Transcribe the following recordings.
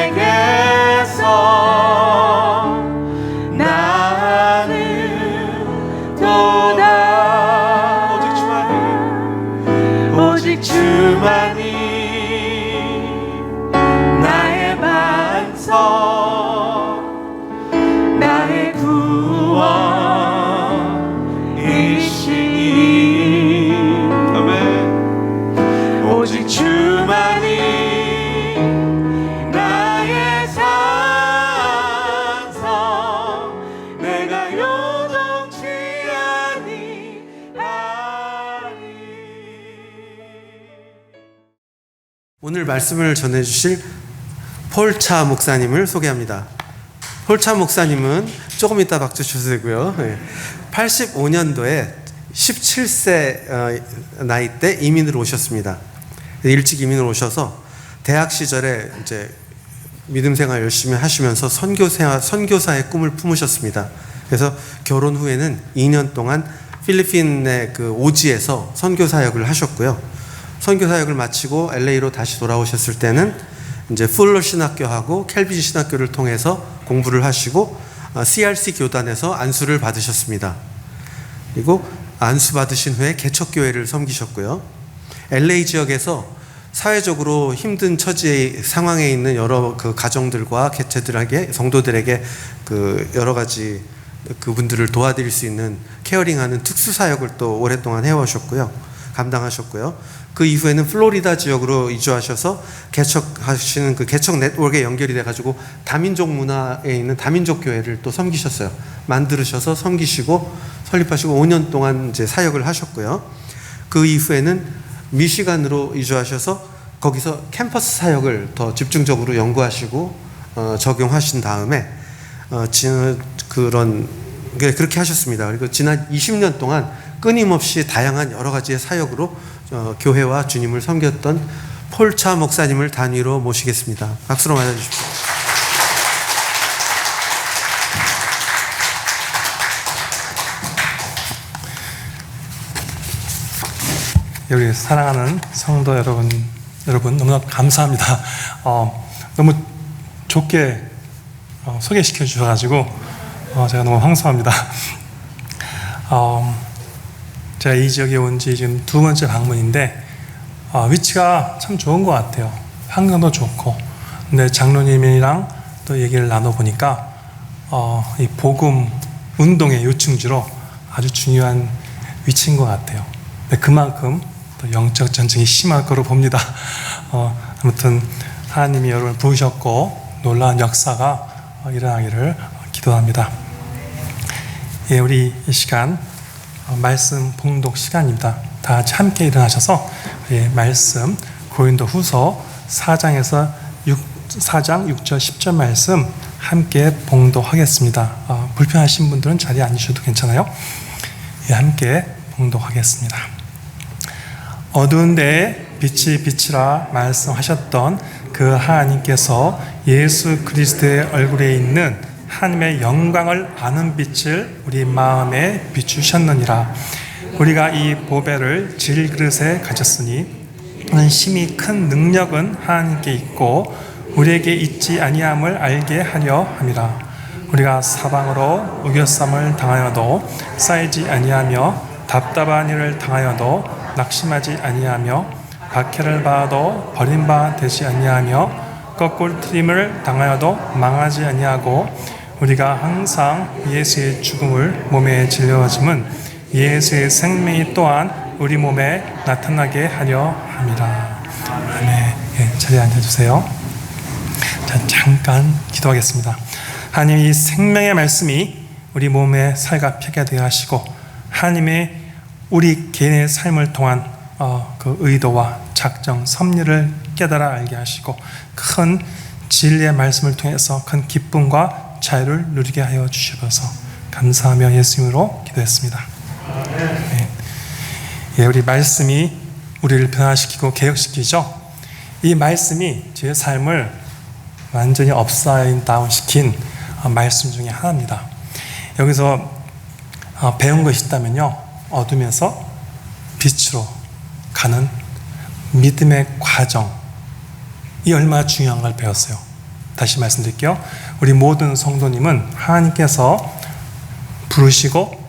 저에게서 나는 도다 오직 주만이 나의 반석 나의 구원이시니 아멘. 오직 주만이 나의 산성 내가 요동치 아니하리. 오늘 말씀을 전해주실 폴차 목사님을 소개합니다. 폴차 목사님은 조금 이따 박수 주시고요. 85년도에 17세 나이 때 이민을 오셨습니다. 일찍 이민을 오셔서 대학 시절에 이제 믿음 생활 열심히 하시면서 선교사의 꿈을 품으셨습니다. 그래서 결혼 후에는 2년 동안 필리핀의 그 오지에서 선교 사역을 하셨고요. 선교 사역을 마치고 LA로 다시 돌아오셨을 때는 이제 풀러 신학교하고 켈빈 신학교를 통해서 공부를 하시고 CRC 교단에서 안수를 받으셨습니다. 그리고 안수 받으신 후에 개척교회를 섬기셨고요. LA 지역에서 사회적으로 힘든 처지의 상황에 있는 여러 그 가정들과 개체들에게 성도들에게 그 여러 가지 그분들을 도와드릴 수 있는 케어링하는 특수 사역을 또 오랫동안 해오셨고요. 감당하셨고요. 그 이후에는 플로리다 지역으로 이주하셔서 개척하시는 그 개척 네트워크에 연결이 돼가지고 다민족 문화에 있는 다민족 교회를 또 섬기셨어요. 만들으셔서 섬기시고 설립하시고 5년 동안 이제 사역을 하셨고요. 그 이후에는 미시간으로 이주하셔서 거기서 캠퍼스 사역을 더 집중적으로 연구하시고 적용하신 다음에 그렇게 하셨습니다. 그리고 지난 20년 동안 끊임없이 다양한 여러 가지의 사역으로 교회와 주님을 섬겼던 폴차 목사님을 단위로 모시겠습니다. 박수로 맞아주십시오. 여기 사랑하는 성도 여러분 너무나 감사합니다. 너무 좋게 소개시켜 주셔가지고 제가 너무 황송합니다. 제가 이 지역에 온 지 지금 2번째 방문인데 위치가 참 좋은 것 같아요. 환경도 좋고. 근데 장로님이랑 또 얘기를 나눠보니까 이 복음 운동의 요충지로 아주 중요한 위치인 것 같아요. 근데 그만큼 또 영적 전쟁이 심할 거로 봅니다. 아무튼 하나님이 여러분을 부으셨고 놀라운 역사가 일어나기를 기도합니다. 예, 우리 이 시간 말씀 봉독 시간입니다. 다 같이 함께 일어나셔서 말씀 고린도후서 4장 6절 10절 말씀 함께 봉독하겠습니다. 불편하신 분들은 자리에 앉으셔도 괜찮아요. 함께 봉독하겠습니다. 어두운 데에 빛이 비치라 말씀하셨던 그 하나님께서 예수 그리스도의 얼굴에 있는 하나님의 영광을 아는 빛을 우리 마음에 비추셨느니라. 우리가 이 보배를 질그릇에 가졌으니 이는 심히 큰 능력은 하나님께 있고 우리에게 있지 아니함을 알게 하려 함이라. 우리가 사방으로 우겨쌈을 당하여도 쌓이지 아니하며 답답한 일을 당하여도 낙심하지 아니하며 박해를 받아도 버림바 되지 아니하며 거꾸로 트림을 당하여도 망하지 아니하고 우리가 항상 예수의 죽음을 몸에 질려짐은 예수의 생명이 또한 우리 몸에 나타나게 하려 함이라. 아멘. 자리에 앉아주세요. 자, 잠깐 기도하겠습니다. 하나님, 이 생명의 말씀이 우리 몸에 살갑 펴게 되어 하시고 하나님의 우리 개인의 삶을 통한 그 의도와 작정, 섭리를 깨달아 알게 하시고 큰 진리의 말씀을 통해서 큰 기쁨과 자유를 누리게 하여 주시옵소서. 감사하며 예수님으로 기도했습니다. 네. 우리 말씀이 우리를 변화시키고 개혁시키죠. 이 말씀이 제 삶을 완전히 업사이드 다운 시킨 말씀 중에 하나입니다. 여기서 배운 것이 있다면요, 어둠에서 빛으로 가는 믿음의 과정이 얼마나 중요한 걸 배웠어요. 다시 말씀드릴게요. 우리 모든 성도님은 하나님께서 부르시고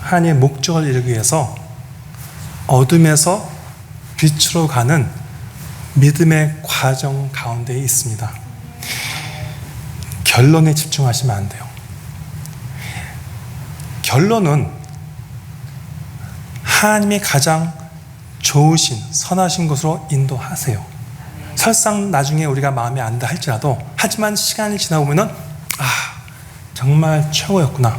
하나님의 목적을 이루기 위해서 어둠에서 빛으로 가는 믿음의 과정 가운데 있습니다. 결론에 집중하시면 안 돼요. 결론은 하나님이 가장 좋으신 선하신 것으로 인도하세요. 설상 나중에 우리가 마음에 안 든다 할지라도, 하지만 시간이 지나보면은 정말 최고였구나.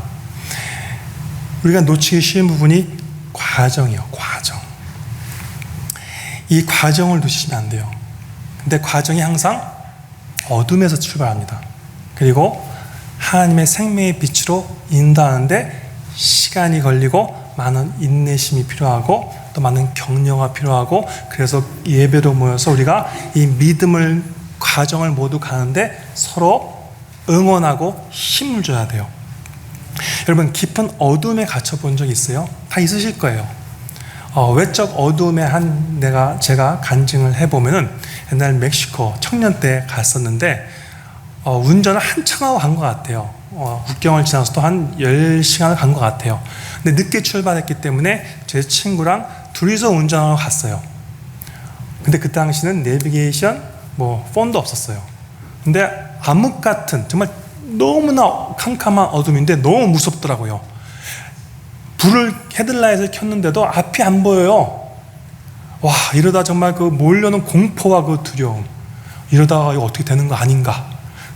우리가 놓치기 쉬운 부분이 과정이에요. 과정. 이 과정을 놓치시면 안 돼요. 근데 과정이 항상 어둠에서 출발합니다. 그리고 하나님의 생명의 빛으로 인도하는데 시간이 걸리고 많은 인내심이 필요하고 또 많은 격려가 필요하고, 그래서 예배로 모여서 우리가 이 믿음을 과정을 모두 가는데 서로 응원하고 힘을 줘야 돼요. 여러분, 깊은 어둠에 갇혀 본 적 있어요? 다 있으실 거예요. 외적 어둠에 제가 간증을 해보면은, 옛날 멕시코 청년 때 갔었는데 운전을 한참 하고 간 것 같아요. 국경을 지나서도 한 10시간을 간 것 같아요. 근데 늦게 출발했기 때문에 제 친구랑 둘이서 운전하러 갔어요. 근데 그 당시는 내비게이션, 폰도 없었어요. 근데 암흑 같은, 정말 너무나 캄캄한 어둠인데 너무 무섭더라고요. 헤드라이트를 켰는데도 앞이 안 보여요. 와, 이러다 정말 그 몰려오는 공포와 그 두려움, 이러다가 이거 어떻게 되는 거 아닌가.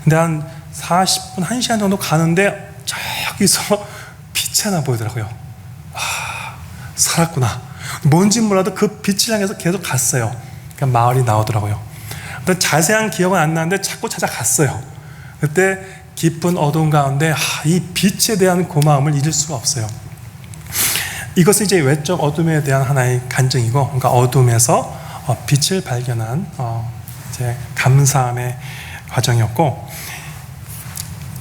근데 한 40분, 1시간 정도 가는데 저기서 빛이 하나 보이더라고요. 살았구나. 뭔지 몰라도 그 빛을 향해서 계속 갔어요. 그러니까 마을이 나오더라고요. 자세한 기억은 안 나는데 자꾸 찾아갔어요. 그때 깊은 어두운 가운데 이 빛에 대한 고마움을 잊을 수가 없어요. 이것은 이제 외적 어둠에 대한 하나의 간증이고, 그러니까 어둠에서 빛을 발견한 이제 감사함의 과정이었고,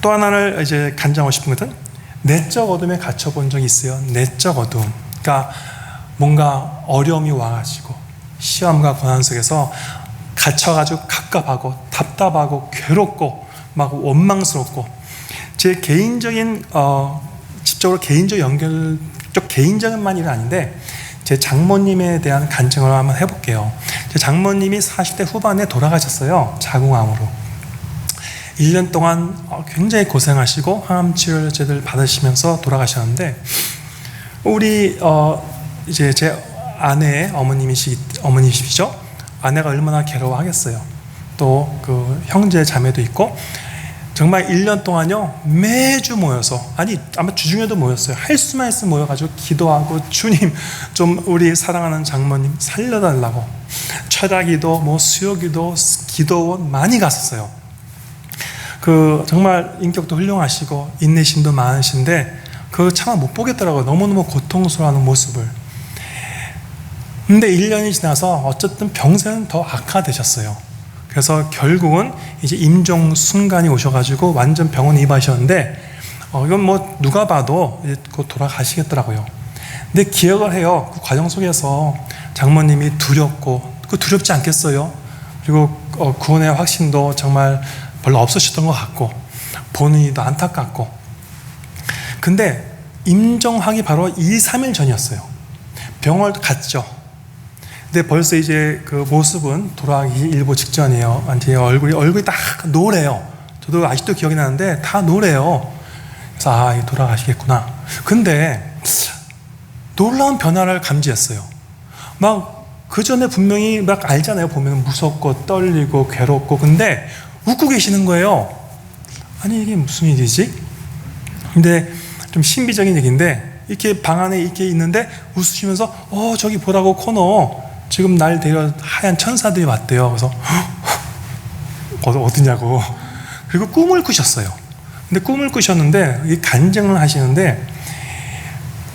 또 하나를 이제 간증하고 싶은 것은 내적 어둠에 갇혀 본 적이 있어요. 내적 어둠. 그러니까 뭔가 어려움이 와가지고 시험과 고난 속에서 갇혀가지고 갑갑하고 답답하고 괴롭고 막 원망스럽고, 제 개인적인 직접으로 개인적 연결, 개인적인만 일은 아닌데 제 장모님에 대한 간증을 한번 해볼게요. 제 장모님이 40대 후반에 돌아가셨어요. 자궁암으로. 1년 동안 굉장히 고생하시고 항암 치료제를 받으시면서 돌아가셨는데, 우리 이제 제 아내의 어머님이시죠. 아내가 얼마나 괴로워하겠어요. 또 그 형제 자매도 있고, 정말 1년 동안요 매주 모여서, 아마 주중에도 모였어요. 할 수만 있으면 모여가지고 기도하고, 주님 좀 우리 사랑하는 장모님 살려달라고 철학기도, 수요기도, 기도원 많이 갔었어요. 그 정말 인격도 훌륭하시고 인내심도 많으신데 그 차마 못 보겠더라고요. 너무너무 고통스러워하는 모습을. 근데 1년이 지나서 어쨌든 병세는 더 악화되셨어요. 그래서 결국은 이제 임종 순간이 오셔가지고 완전 병원에 입원하셨는데, 이건 누가 봐도 이제 곧 돌아가시겠더라고요. 근데 기억을 해요. 그 과정 속에서 장모님이 두렵고, 두렵지 않겠어요? 그리고 구원의 확신도 정말 별로 없으셨던 것 같고, 본인도 안타깝고. 근데 임종하기 바로 2-3일 전이었어요. 병원을 갔죠. 근데 벌써 이제 그 모습은 돌아가기 일보 직전이에요. 완전히 얼굴이 딱 노래요. 저도 아직도 기억이 나는데 다 노래요. 그래서 돌아가시겠구나. 근데 놀라운 변화를 감지했어요. 그 전에 분명히 알잖아요. 보면 무섭고 떨리고 괴롭고, 근데 웃고 계시는 거예요. 아니, 이게 무슨 일이지? 근데 좀 신비적인 얘기인데, 이렇게 방 안에 이렇게 있는데 웃으시면서 저기 보라고 코너, 지금 날 데려 하얀 천사들이 왔대요. 그래서 어디냐고. 그리고 꿈을 꾸셨어요. 근데 꿈을 꾸셨는데 이 간증을 하시는데,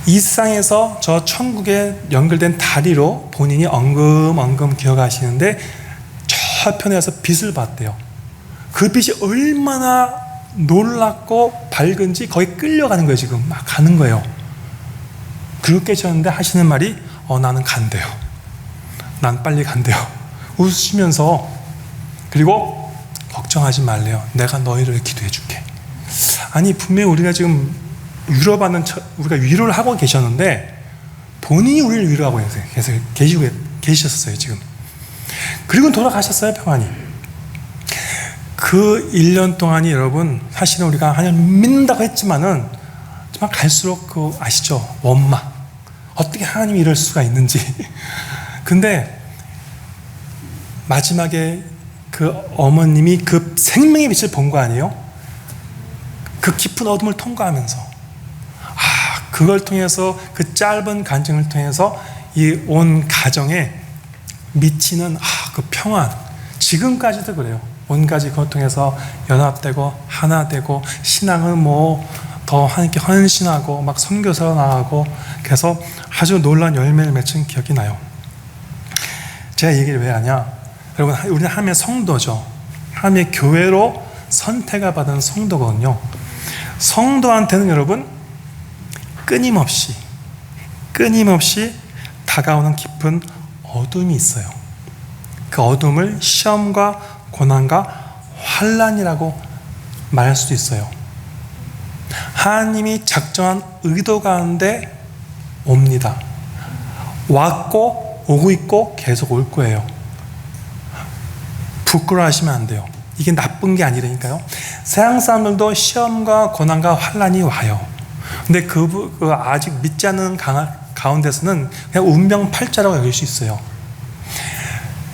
이 세상에서 저 천국에 연결된 다리로 본인이 엉금엉금 기어가시는데 저편에서 빛을 봤대요. 그 빛이 얼마나 놀랍고 밝은지 거기 끌려가는 거예요. 지금 막 가는 거예요. 그렇게 하셨는데 하시는 말이 나는 간대요. 난 빨리 간대요. 웃으시면서. 그리고 걱정하지 말래요. 내가 너희를 기도해 줄게. 아니 분명히 우리가 지금 위로받는 우리가 위로를 하고 계셨는데 본인이 우리를 위로하고 계셨어요 지금. 그리고 돌아가셨어요 평안히. 그 1년 동안이 여러분 사실은 우리가 하나님 믿는다고 했지만은 정말 갈수록 그 아시죠? 원망. 어떻게 하나님이 이럴 수가 있는지. 근데 마지막에 그 어머님이 그 생명의 빛을 본 거 아니에요? 그 깊은 어둠을 통과하면서 그걸 통해서 그 짧은 간증을 통해서 이 온 가정에 미치는 그 평안. 지금까지도 그래요. 온 가지 그걸 통해서 연합되고 하나 되고 신앙은 뭐 더 하나님께 헌신하고 막 선교사 나가고 그래서 아주 놀라운 열매를 맺은 기억이 나요. 제가 얘기를 왜 하냐? 여러분 우리는 하나님의 성도죠. 하나님의 교회로 선택을 받은 성도거든요. 성도한테는 여러분 끊임없이 다가오는 깊은 어둠이 있어요. 그 어둠을 시험과 고난과 환난이라고 말할 수도 있어요. 하나님이 작정한 의도 가운데 옵니다. 왔고 오고 있고 계속 올 거예요. 부끄러워하시면 안 돼요. 이게 나쁜 게 아니라니까요. 세상 사람들도 시험과 고난과 환난이 와요. 근데 그 아직 믿지 않는 가운데서는 그냥 운명팔자라고 여길 수 있어요.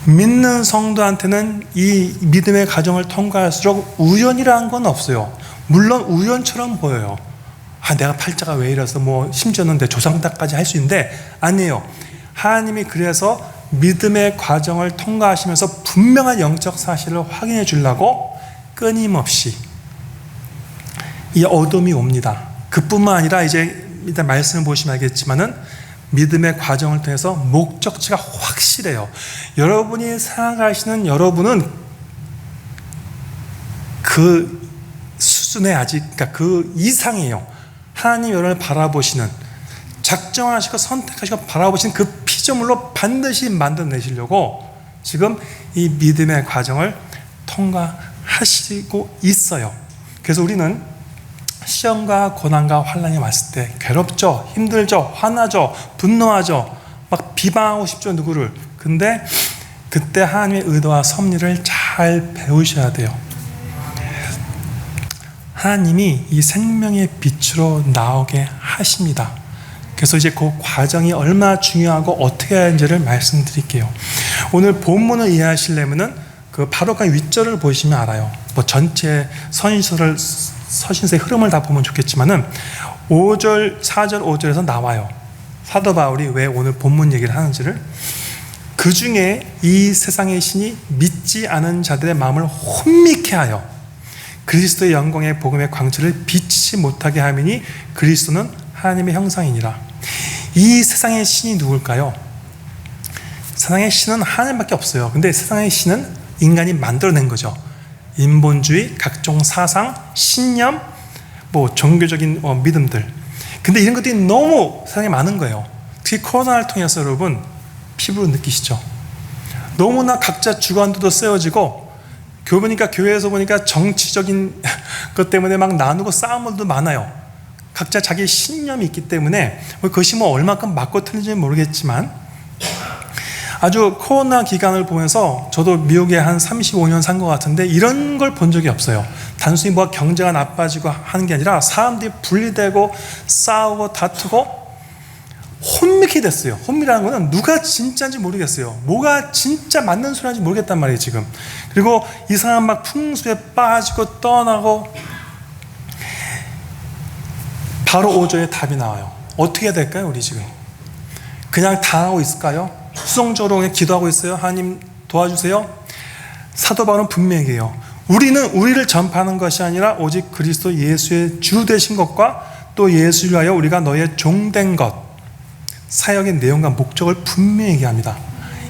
믿는 성도한테는 이 믿음의 과정을 통과할수록 우연이라는 건 없어요. 물론 우연처럼 보여요. 내가 팔자가 왜 이래서 뭐 심지어는 내 조상다까지 할 수 있는데 아니에요. 하나님이 그래서 믿음의 과정을 통과하시면서 분명한 영적 사실을 확인해 주려고 끊임없이 이 어둠이 옵니다. 그뿐만 아니라 이제 일단 말씀을 보시면 알겠지만은 믿음의 과정을 통해서 목적지가 확실해요. 여러분이 생각하시는 여러분은 그 수준에 아직 그러니까 그 이상이에요. 하나님 여러분을 바라보시는 작정하시고 선택하시고 바라보시는 그 피조물로 반드시 만들어내시려고 지금 이 믿음의 과정을 통과하시고 있어요. 그래서 우리는 시험과 고난과 환난이 왔을 때 괴롭죠, 힘들죠, 화나죠, 분노하죠, 막 비방하고 싶죠 누구를. 근데 그때 하나님의 의도와 섭리를 잘 배우셔야 돼요. 하나님이 이 생명의 빛으로 나오게 하십니다. 그래서 이제 그 과정이 얼마나 중요하고 어떻게 해야 하는지를 말씀드릴게요. 오늘 본문을 이해하시려면은 그 바로 그 윗절을 보시면 알아요. 뭐 전체 서신서의 흐름을 다 보면 좋겠지만은 5절, 4절, 5절에서 나와요. 사도 바울이 왜 오늘 본문 얘기를 하는지를. 그 중에 이 세상의 신이 믿지 않은 자들의 마음을 혼미케 하여 그리스도의 영광의 복음의 광채를 비치지 못하게 함이니 그리스도는 하나님의 형상이니라. 이 세상의 신이 누굴까요? 세상의 신은 하나님밖에 없어요. 근데 세상의 신은 인간이 만들어낸 거죠. 인본주의, 각종 사상, 신념, 뭐 종교적인 믿음들. 근데 이런 것들이 너무 세상에 많은 거예요. 특히 코로나를 통해서 여러분 피부로 느끼시죠. 너무나 각자 주관도 세워지고 교회에서 보니까 정치적인 것 때문에 막 나누고 싸움도 많아요. 각자 자기 신념이 있기 때문에 그것이 뭐 얼마큼 맞고 틀린지는 모르겠지만 아주 코로나 기간을 보면서 저도 미국에 한 35년 산 것 같은데 이런 걸 본 적이 없어요. 단순히 뭐 경제가 나빠지고 하는 게 아니라 사람들이 분리되고 싸우고 다투고 혼미케 됐어요. 혼미라는 거는 누가 진짜인지 모르겠어요. 뭐가 진짜 맞는 소리인지 모르겠단 말이에요 지금. 그리고 이상한 막 풍수에 빠지고 떠나고. 바로 5절에 답이 나와요. 어떻게 해야 될까요 우리 지금? 그냥 당하고 있을까요? 수동적으로 기도하고 있어요? 하나님 도와주세요? 사도 바울은 분명히 얘기해요. 우리는 우리를 전파하는 것이 아니라 오직 그리스도 예수의 주 되신 것과 또 예수를 위하여 우리가 너의 종된 것, 사역의 내용과 목적을 분명히 얘기합니다.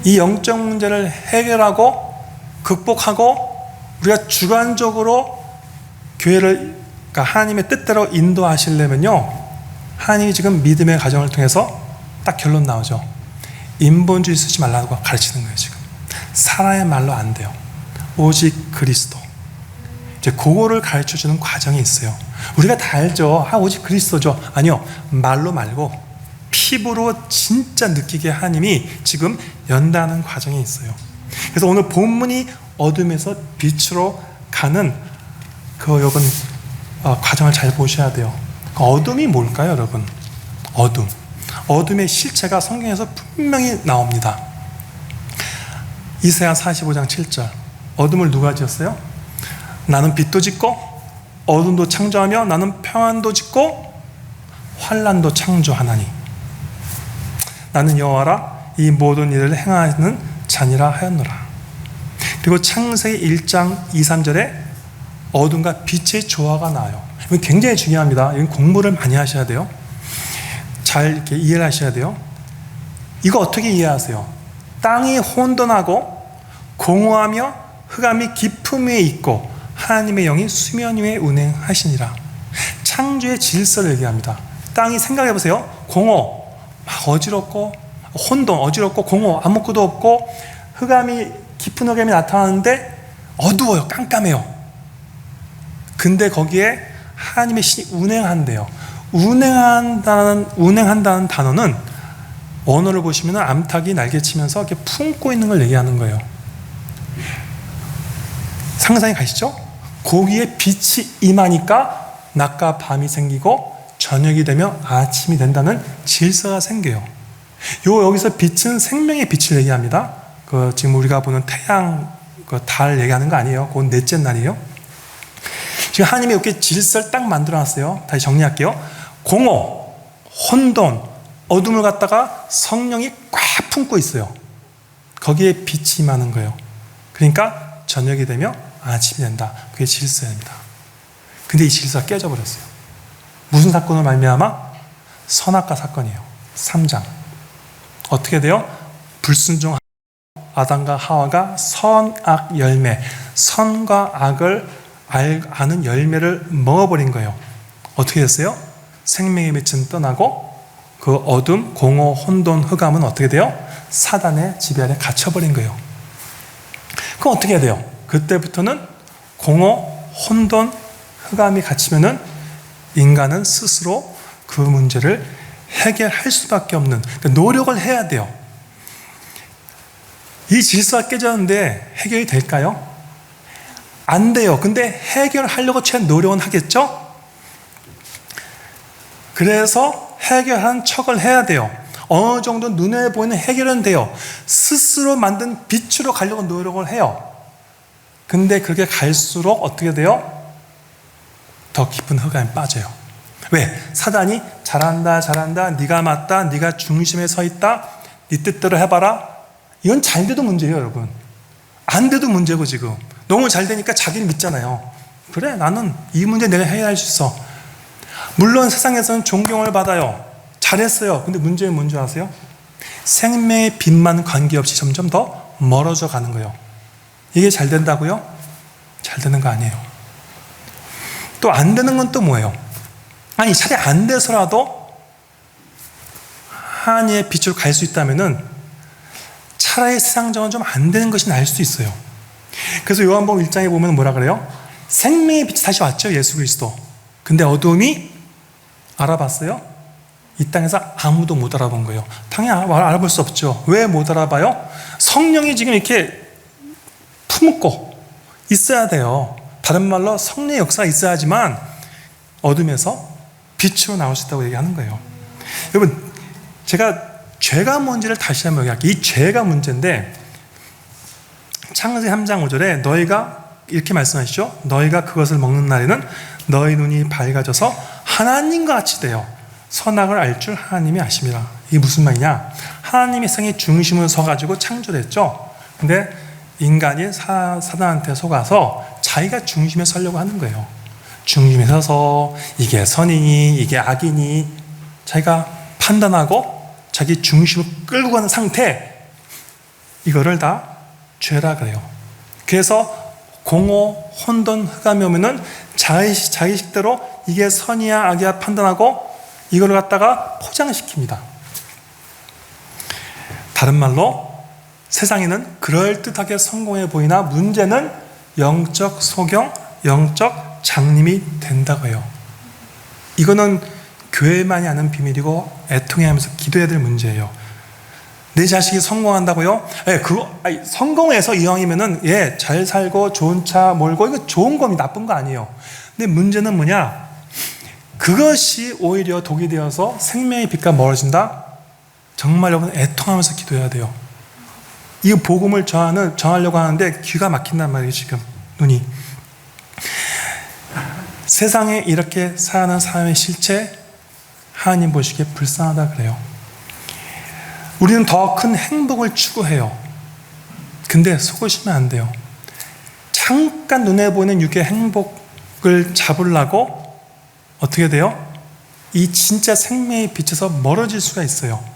이 영적 문제를 해결하고 극복하고 우리가 주관적으로 교회를 그러니까 하나님의 뜻대로 인도하시려면요, 하나님이 지금 믿음의 과정을 통해서 딱 결론 나오죠. 인본주의 쓰지 말라고 가르치는 거예요. 지금 사람의 말로 안 돼요. 오직 그리스도. 이제 그거를 가르쳐주는 과정이 있어요. 우리가 다 알죠. 오직 그리스도죠. 아니요, 말로 말고 피부로 진짜 느끼게 하나님이 지금 연다는 과정이 있어요. 그래서 오늘 본문이 어둠에서 빛으로 가는 그 여러분 과정을 잘 보셔야 돼요. 어둠이 뭘까요, 여러분? 어둠의 실체가 성경에서 분명히 나옵니다. 이사야 45장 7절. 어둠을 누가 지었어요? 나는 빛도 짓고 어둠도 창조하며 나는 평안도 짓고 환난도 창조하나니 나는 여호와라 이 모든 일을 행하는 자니라 하였노라. 그리고 창세기 1장 2, 3절에 어둠과 빛의 조화가 나와요. 이건 굉장히 중요합니다. 이건 공부를 많이 하셔야 돼요. 잘 이렇게 이해를 하셔야 돼요. 이거 어떻게 이해하세요? 땅이 혼돈하고 공허하며 흑암이 깊음 위에 있고 하나님의 영이 수면 위에 운행하시니라. 창조의 질서를 얘기합니다. 땅이 생각해보세요. 공허, 막 어지럽고 혼돈, 어지럽고 공허, 아무것도 없고 흑암이 깊은 흑암이 나타나는데 어두워요. 깜깜해요. 근데 거기에 하나님의 신이 운행한대요. 운행한다는 단어는 언어를 보시면 암탉이 날개치면서 이렇게 품고 있는 걸 얘기하는 거예요. 상상이 가시죠? 거기에 빛이 임하니까 낮과 밤이 생기고 저녁이 되며 아침이 된다는 질서가 생겨요. 여기서 빛은 생명의 빛을 얘기합니다. 지금 우리가 보는 태양, 달 얘기하는 거 아니에요. 그건 넷째 날이에요. 지금 하나님이 이렇게 질서를 딱 만들어놨어요. 다시 정리할게요. 공허, 혼돈, 어둠을 갖다가 성령이 꽉 품고 있어요. 거기에 빛이 임하는 거예요. 그러니까 저녁이 되며 아침이 된다. 그게 질서입니다. 근데 이 질서가 깨져버렸어요. 무슨 사건을 말미암아? 선악과 사건이에요. 3장. 어떻게 돼요? 불순종 아담과 하와가 선악 열매, 선과 악을 아는 열매를 먹어버린 거예요. 어떻게 됐어요? 생명의 빛은 떠나고 그 어둠, 공허, 혼돈, 흑암은 어떻게 돼요? 사단의 지배 아래 갇혀버린 거예요. 그럼 어떻게 해야 돼요? 그때부터는 공허, 혼돈, 흑암이 갇히면은 인간은 스스로 그 문제를 해결할 수밖에 없는, 그러니까 노력을 해야 돼요. 이 질서가 깨졌는데 해결이 될까요? 안 돼요. 근데 해결하려고 최대한 노력은 하겠죠? 그래서 해결한 척을 해야 돼요. 어느 정도 눈에 보이는 해결은 돼요. 스스로 만든 빛으로 가려고 노력을 해요. 근데 그렇게 갈수록 어떻게 돼요? 더 깊은 흑암에 빠져요. 왜? 사단이 잘한다, 네가 맞다, 네가 중심에 서 있다, 네 뜻대로 해봐라. 이건 잘 돼도 문제예요, 여러분. 안 돼도 문제고 지금. 너무 잘 되니까 자기는 믿잖아요. 그래, 나는 이 문제 내가 해결할 수 있어. 물론 세상에서는 존경을 받아요. 잘했어요. 근데 문제는 뭔지 아세요? 생명의 빛만 관계없이 점점 더 멀어져 가는 거예요. 이게 잘 된다고요? 잘 되는 거 아니에요. 또 안 되는 건 또 뭐예요? 아니, 차라리 안 돼서라도 하나님의 빛으로 갈 수 있다면은 차라리 세상적으로 좀 안 되는 것이 나을 수도 있어요. 그래서 요한복음 1장에 보면 뭐라 그래요? 생명의 빛이 다시 왔죠, 예수 그리스도. 근데 어둠이 알아봤어요? 이 땅에서 아무도 못 알아본 거예요. 당연히 알아볼 수 없죠. 왜 못 알아봐요? 성령이 지금 이렇게 품고 있어야 돼요. 다른 말로 성령의 역사가 있어야지만 어둠에서 빛으로 나올 수 있다고 얘기하는 거예요. 여러분, 제가 죄가 뭔지를 다시 한번 얘기할게요. 이 죄가 문제인데 창세기 3장 5절에 너희가 이렇게 말씀하시죠. 너희가 그것을 먹는 날에는 너희 눈이 밝아져서 하나님과 같이 돼요. 선악을 알 줄 하나님이 아심이라. 이게 무슨 말이냐? 하나님이 세상의 중심을 서가지고 창조를 했죠. 근데 인간이 사단한테 속아서 자기가 중심에 서려고 하는 거예요. 중심에 서서 이게 선이니 이게 악이니 자기가 판단하고 자기 중심을 끌고 가는 상태, 이거를 다 죄라 그래요. 그래서 공허, 혼돈, 흑암이 오면은 자기식대로 이게 선이야 악이야 판단하고 이걸 갖다가 포장시킵니다. 다른 말로 세상에는 그럴듯하게 성공해 보이나 문제는 영적 소경, 영적 장님이 된다고 해요. 이거는 교회만이 아는 비밀이고 애통해야 하면서 기도해야 될 문제예요. 내 자식이 성공한다고요? 성공해서 이왕이면은 잘 살고 좋은 차 몰고 이거 좋은 겁니다. 나쁜 거 아니에요. 근데 문제는 뭐냐? 그것이 오히려 독이 되어서 생명의 빛과 멀어진다? 정말 여러분 애통하면서 기도해야 돼요. 이 복음을 전하려고 하는데 귀가 막힌단 말이에요. 지금 눈이. 세상에 이렇게 살아가는 사람의 실체 하나님 보시기에 불쌍하다 그래요. 우리는 더 큰 행복을 추구해요. 근데 속으시면 안 돼요. 잠깐 눈에 보이는 육의 행복을 잡으려고 어떻게 돼요? 이 진짜 생명의 빛에서 멀어질 수가 있어요.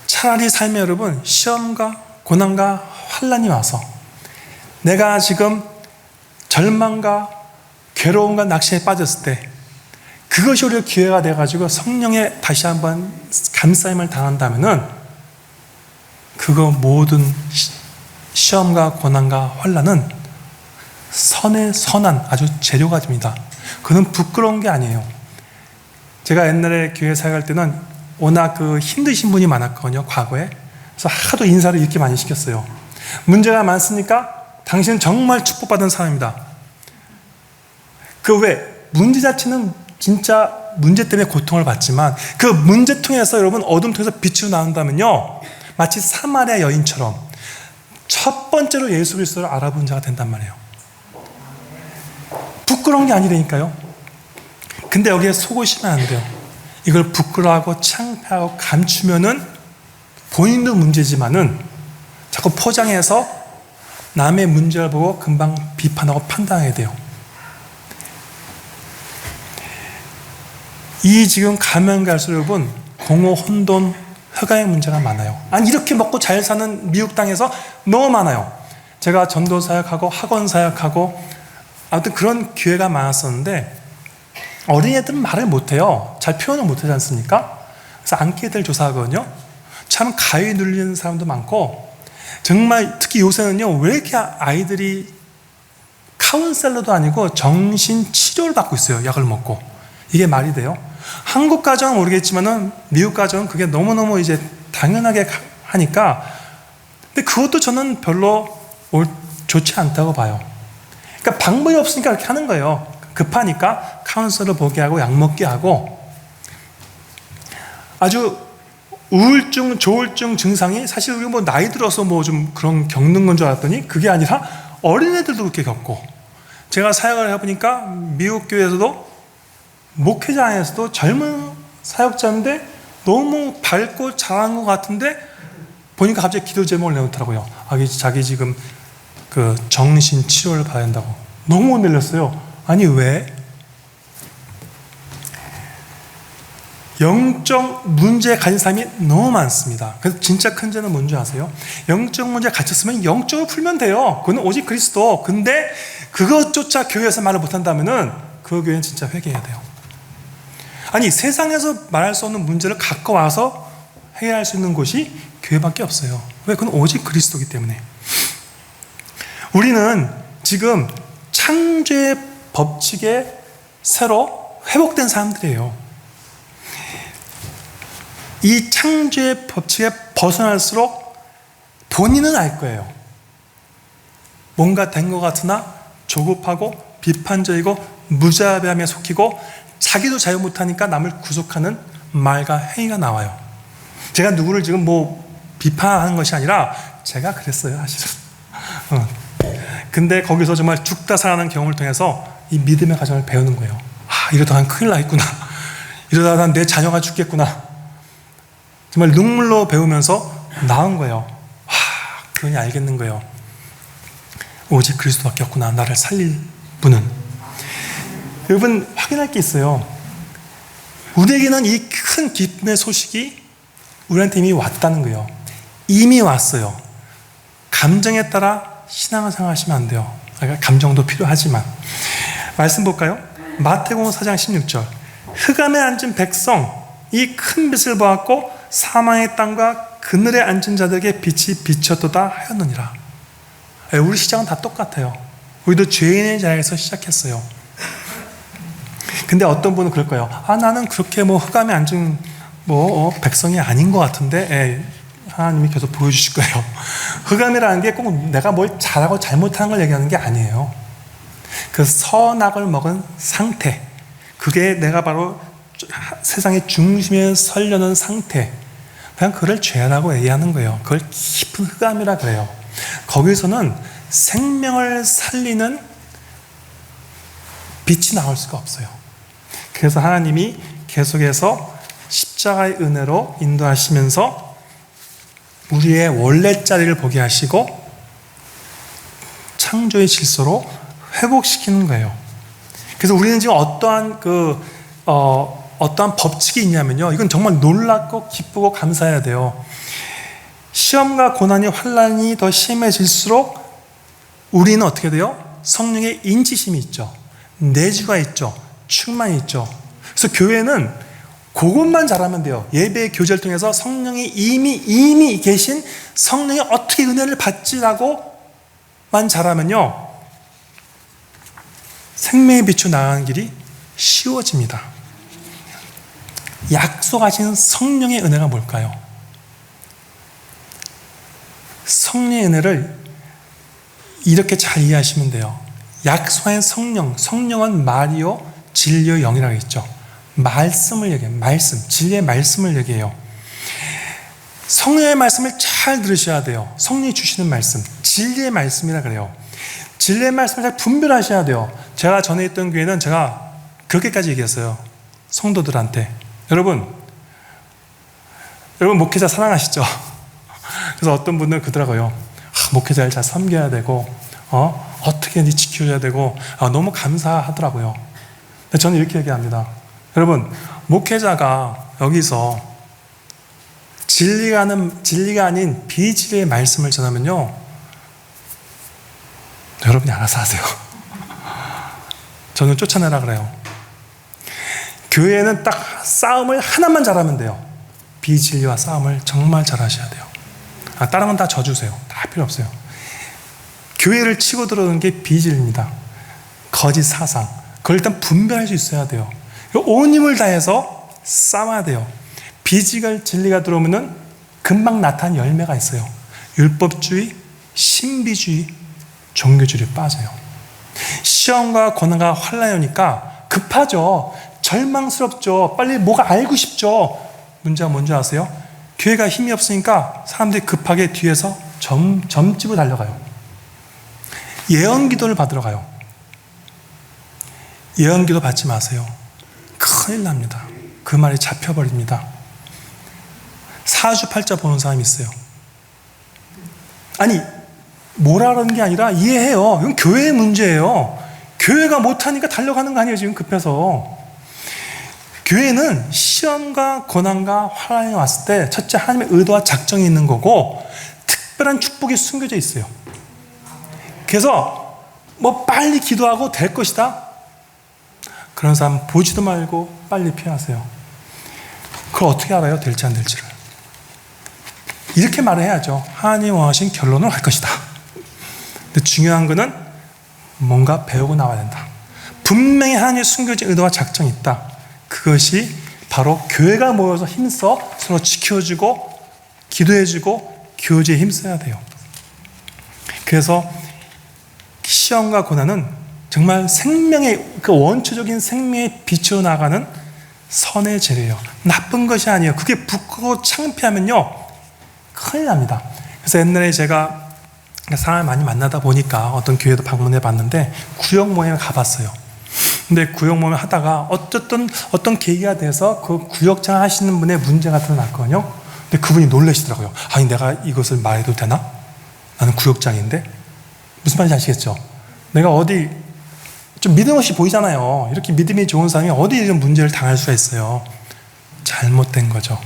차라리 삶에 여러분 시험과 고난과 환난이 와서 내가 지금 절망과 괴로움과 낙심에 빠졌을 때 그것이 오히려 기회가 돼가지고 성령에 다시 한번 감싸임을 당한다면은 그거 모든 시험과 고난과 환난은 선의 선한 아주 재료가 됩니다. 그건 부끄러운 게 아니에요. 제가 옛날에 교회 사역할 때는 워낙 힘드신 분이 많았거든요. 과거에. 그래서 하도 인사를 이렇게 많이 시켰어요. 문제가 많습니까? 당신은 정말 축복받은 사람입니다. 문제 자체는 진짜 문제 때문에 고통을 받지만 그 문제 통해서 여러분 어둠 통해서 빛으로 나온다면요. 마치 사마리아 여인처럼 첫 번째로 예수 그리스도를 알아본 자가 된단 말이에요. 부끄러운 게 아니라니까요. 근데 여기에 속으시면 안 돼요. 이걸 부끄러워하고 창피하고 감추면은 본인도 문제지만은 자꾸 포장해서 남의 문제를 보고 금방 비판하고 판단하게 돼요. 이 지금 가면 갈수록 여러분 공허, 혼돈, 허가의 문제가 많아요. 아니 이렇게 먹고 잘 사는 미국 땅에서 너무 많아요. 제가 전도 사역하고 학원 사역하고 아무튼 그런 기회가 많았었는데 어린애들은 말을 못해요. 잘 표현을 못하지 않습니까? 그래서 안케이트를 조사하거든요. 참 가위 눌리는 사람도 많고 정말 특히 요새는요 왜 이렇게 아이들이 카운셀러도 아니고 정신치료를 받고 있어요. 약을 먹고. 이게 말이 돼요? 한국 가정은 모르겠지만은 미국 가정은 그게 너무너무 이제 당연하게 하니까 근데 그것도 저는 별로 좋지 않다고 봐요. 그러니까 방법이 없으니까 이렇게 하는 거예요. 급하니까 카운셀러 보게 하고 약 먹게 하고 아주 우울증, 조울증 증상이 사실 우리 뭐 나이 들어서 뭐 좀 그런 겪는 건 줄 알았더니 그게 아니라 어린애들도 그렇게 겪고 제가 사역을 해보니까 미국 교회에서도 목회자 안에서도 젊은 사역자인데 너무 밝고 잘하는 것 같은데 보니까 갑자기 기도 제목을 내놓더라고요. 자기 지금 그 정신 치료를 받아야 한다고. 너무 못 내렸어요. 아니 왜? 영적 문제에 갇힌 사람이 너무 많습니다. 그래서 진짜 큰 죄는 뭔지 아세요? 영적 문제에 갇혔으면 영적으로 풀면 돼요. 그건 오직 그리스도. 근데 그것조차 교회에서 말을 못한다면은 그 교회는 진짜 회개해야 돼요. 아니 세상에서 말할 수 없는 문제를 갖고 와서 해결할 수 있는 곳이 교회밖에 없어요. 왜? 그건 오직 그리스도이기 때문에. 우리는 지금 창조의 법칙에 새로 회복된 사람들이에요. 이 창조의 법칙에 벗어날수록 본인은 알 거예요. 뭔가 된 것 같으나 조급하고 비판적이고 무자비함에 속히고 자기도 자유 못하니까 남을 구속하는 말과 행위가 나와요. 제가 누구를 지금 뭐 비판하는 것이 아니라 제가 그랬어요, 사실은. 근데 거기서 정말 죽다 살아나는 경험을 통해서 이 믿음의 과정을 배우는 거예요. 이러다 난 큰일 나겠구나. 이러다 난 내 자녀가 죽겠구나. 정말 눈물로 배우면서 나은 거예요. 그러니 알겠는 거예요. 오직 그리스도밖에 없구나. 나를 살릴 분은. 여러분 확인할 게 있어요. 우리에게는 이 큰 기쁨의 소식이 우리한테 이미 왔다는 거예요. 이미 왔어요. 감정에 따라 신앙을 생각하시면 안 돼요. 감정도 필요하지만. 말씀 볼까요? 마태복음 4장 16절. 흑암에 앉은 백성 이 큰 빛을 보았고 사망의 땅과 그늘에 앉은 자들에게 빛이 비쳤도다 하였느니라. 우리 시작은 다 똑같아요. 우리도 죄인의 자리에서 시작했어요. 근데 어떤 분은 그럴 거예요. 나는 그렇게 흑암에 앉은 백성이 아닌 것 같은데, 하나님이 계속 보여주실 거예요. 흑암이라는 게 꼭 내가 뭘 잘하고 잘못하는 걸 얘기하는 게 아니에요. 그 선악을 먹은 상태, 그게 내가 바로 세상의 중심에 서려는 상태, 그냥 그걸 죄라고 얘기하는 거예요. 그걸 깊은 흑암이라 그래요. 거기서는 생명을 살리는 빛이 나올 수가 없어요. 그래서 하나님이 계속해서 십자가의 은혜로 인도하시면서 우리의 원래 자리를 보게 하시고 창조의 질서로 회복시키는 거예요. 그래서 우리는 지금 어떠한 법칙이 있냐면요, 이건 정말 놀랍고 기쁘고 감사해야 돼요. 시험과 고난이 환난이 더 심해질수록 우리는 어떻게 돼요? 성령의 인치심이 있죠. 내주가 있죠. 충만이 있죠. 그래서 교회는 그것만 잘하면 돼요. 예배의 교제를 통해서 성령이 이미 계신 성령이 어떻게 은혜를 받지라고만 잘하면요, 생명의 빛으로 나가는 길이 쉬워집니다. 약속하신 성령의 은혜가 뭘까요? 성령의 은혜를 이렇게 잘 이해하시면 돼요. 약속한 성령은 말이요 진리요 영이라고 했죠. 말씀을 얘기해요. 진리의 말씀을 얘기해요. 성령의 말씀을 잘 들으셔야 돼요. 성령이 주시는 말씀, 진리의 말씀이라 그래요. 진리의 말씀을 잘 분별하셔야 돼요. 제가 전에 있던 교회는 제가 그렇게까지 얘기했어요. 성도들한테. 여러분 목회자 사랑하시죠? 그래서 어떤 분들은 그러더라고요. 목회자를 잘 섬겨야 되고 어떻게 지켜줘야 되고 너무 감사하더라고요. 근데 저는 이렇게 얘기합니다. 여러분, 목회자가 여기서 진리가 아닌 비진리의 말씀을 전하면요, 여러분이 알아서 하세요. 저는 쫓아내라 그래요. 교회는 딱 싸움을 하나만 잘하면 돼요. 비진리와 싸움을 정말 잘하셔야 돼요. 다른 건 다 져주세요. 다 필요 없어요. 교회를 치고 들어오는 게 비진리입니다. 거짓 사상. 그걸 일단 분별할 수 있어야 돼요. 온 힘을 다해서 싸워야 돼요. 비지가 진리가 들어오면은 금방 나타난 열매가 있어요. 율법주의, 신비주의, 종교주의에 빠져요. 시험과 고난과 환난이 오니까 급하죠. 절망스럽죠. 빨리 뭐가 알고 싶죠. 문제가 뭔지 아세요? 교회가 힘이 없으니까 사람들이 급하게 뒤에서 점집을 달려가요. 예언기도를 받으러 가요. 예언기도 받지 마세요. 큰일 납니다. 그 말이 잡혀버립니다. 사주팔자 보는 사람이 있어요. 아니, 뭐라는 게 아니라 이해해요. 이건 교회의 문제예요. 교회가 못하니까 달려가는 거 아니에요, 지금 급해서. 교회는 시험과 고난과 환난이 왔을 때 첫째 하나님의 의도와 작정이 있는 거고 특별한 축복이 숨겨져 있어요. 그래서 빨리 기도하고 될 것이다, 그런 사람 보지도 말고 빨리 피하세요. 그걸 어떻게 알아요? 될지 안 될지를. 이렇게 말을 해야죠. 하나님 원하신 결론을 할 것이다. 근데 중요한 거는 뭔가 배우고 나와야 된다. 분명히 하나님의 숨겨진 의도와 작정이 있다. 그것이 바로 교회가 모여서 힘써 서로 지켜주고 기도해주고 교제에 힘써야 돼요. 그래서 시험과 고난은 정말 생명의 원초적인 생명의 빛으로 나가는 선의 재료예요. 나쁜 것이 아니에요. 그게 부끄러워 창피하면요, 큰일 납니다. 그래서 옛날에 제가 사람을 많이 만나다 보니까 어떤 교회도 방문해 봤는데 구역 모임에 가봤어요. 근데 구역 모임을 하다가 어떤 계기가 돼서 그 구역장 하시는 분의 문제가 드러났거든요. 근데 그분이 놀라시더라고요. 아니, 내가 이것을 말해도 되나? 나는 구역장인데. 무슨 말인지 아시겠죠? 내가 어디 좀 믿음 없이 보이잖아요. 이렇게 믿음이 좋은 사람이 어디 이런 문제를 당할 수가 있어요. 잘못된 거죠.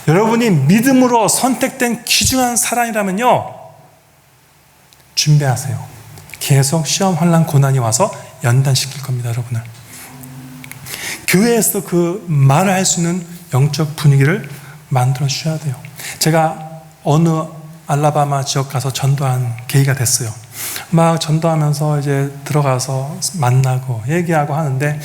여러분이 믿음으로 선택된 귀중한 사람이라면요, 준비하세요. 계속 시험, 환난, 고난이 와서 연단시킬 겁니다, 여러분을. 교회에서 그 말을 할 수 있는 영적 분위기를 만들어 주셔야 돼요. 제가 어느 알라바마 지역 가서 전도한 계기가 됐어요. 막 전도하면서 이제 들어가서 만나고 얘기하고 하는데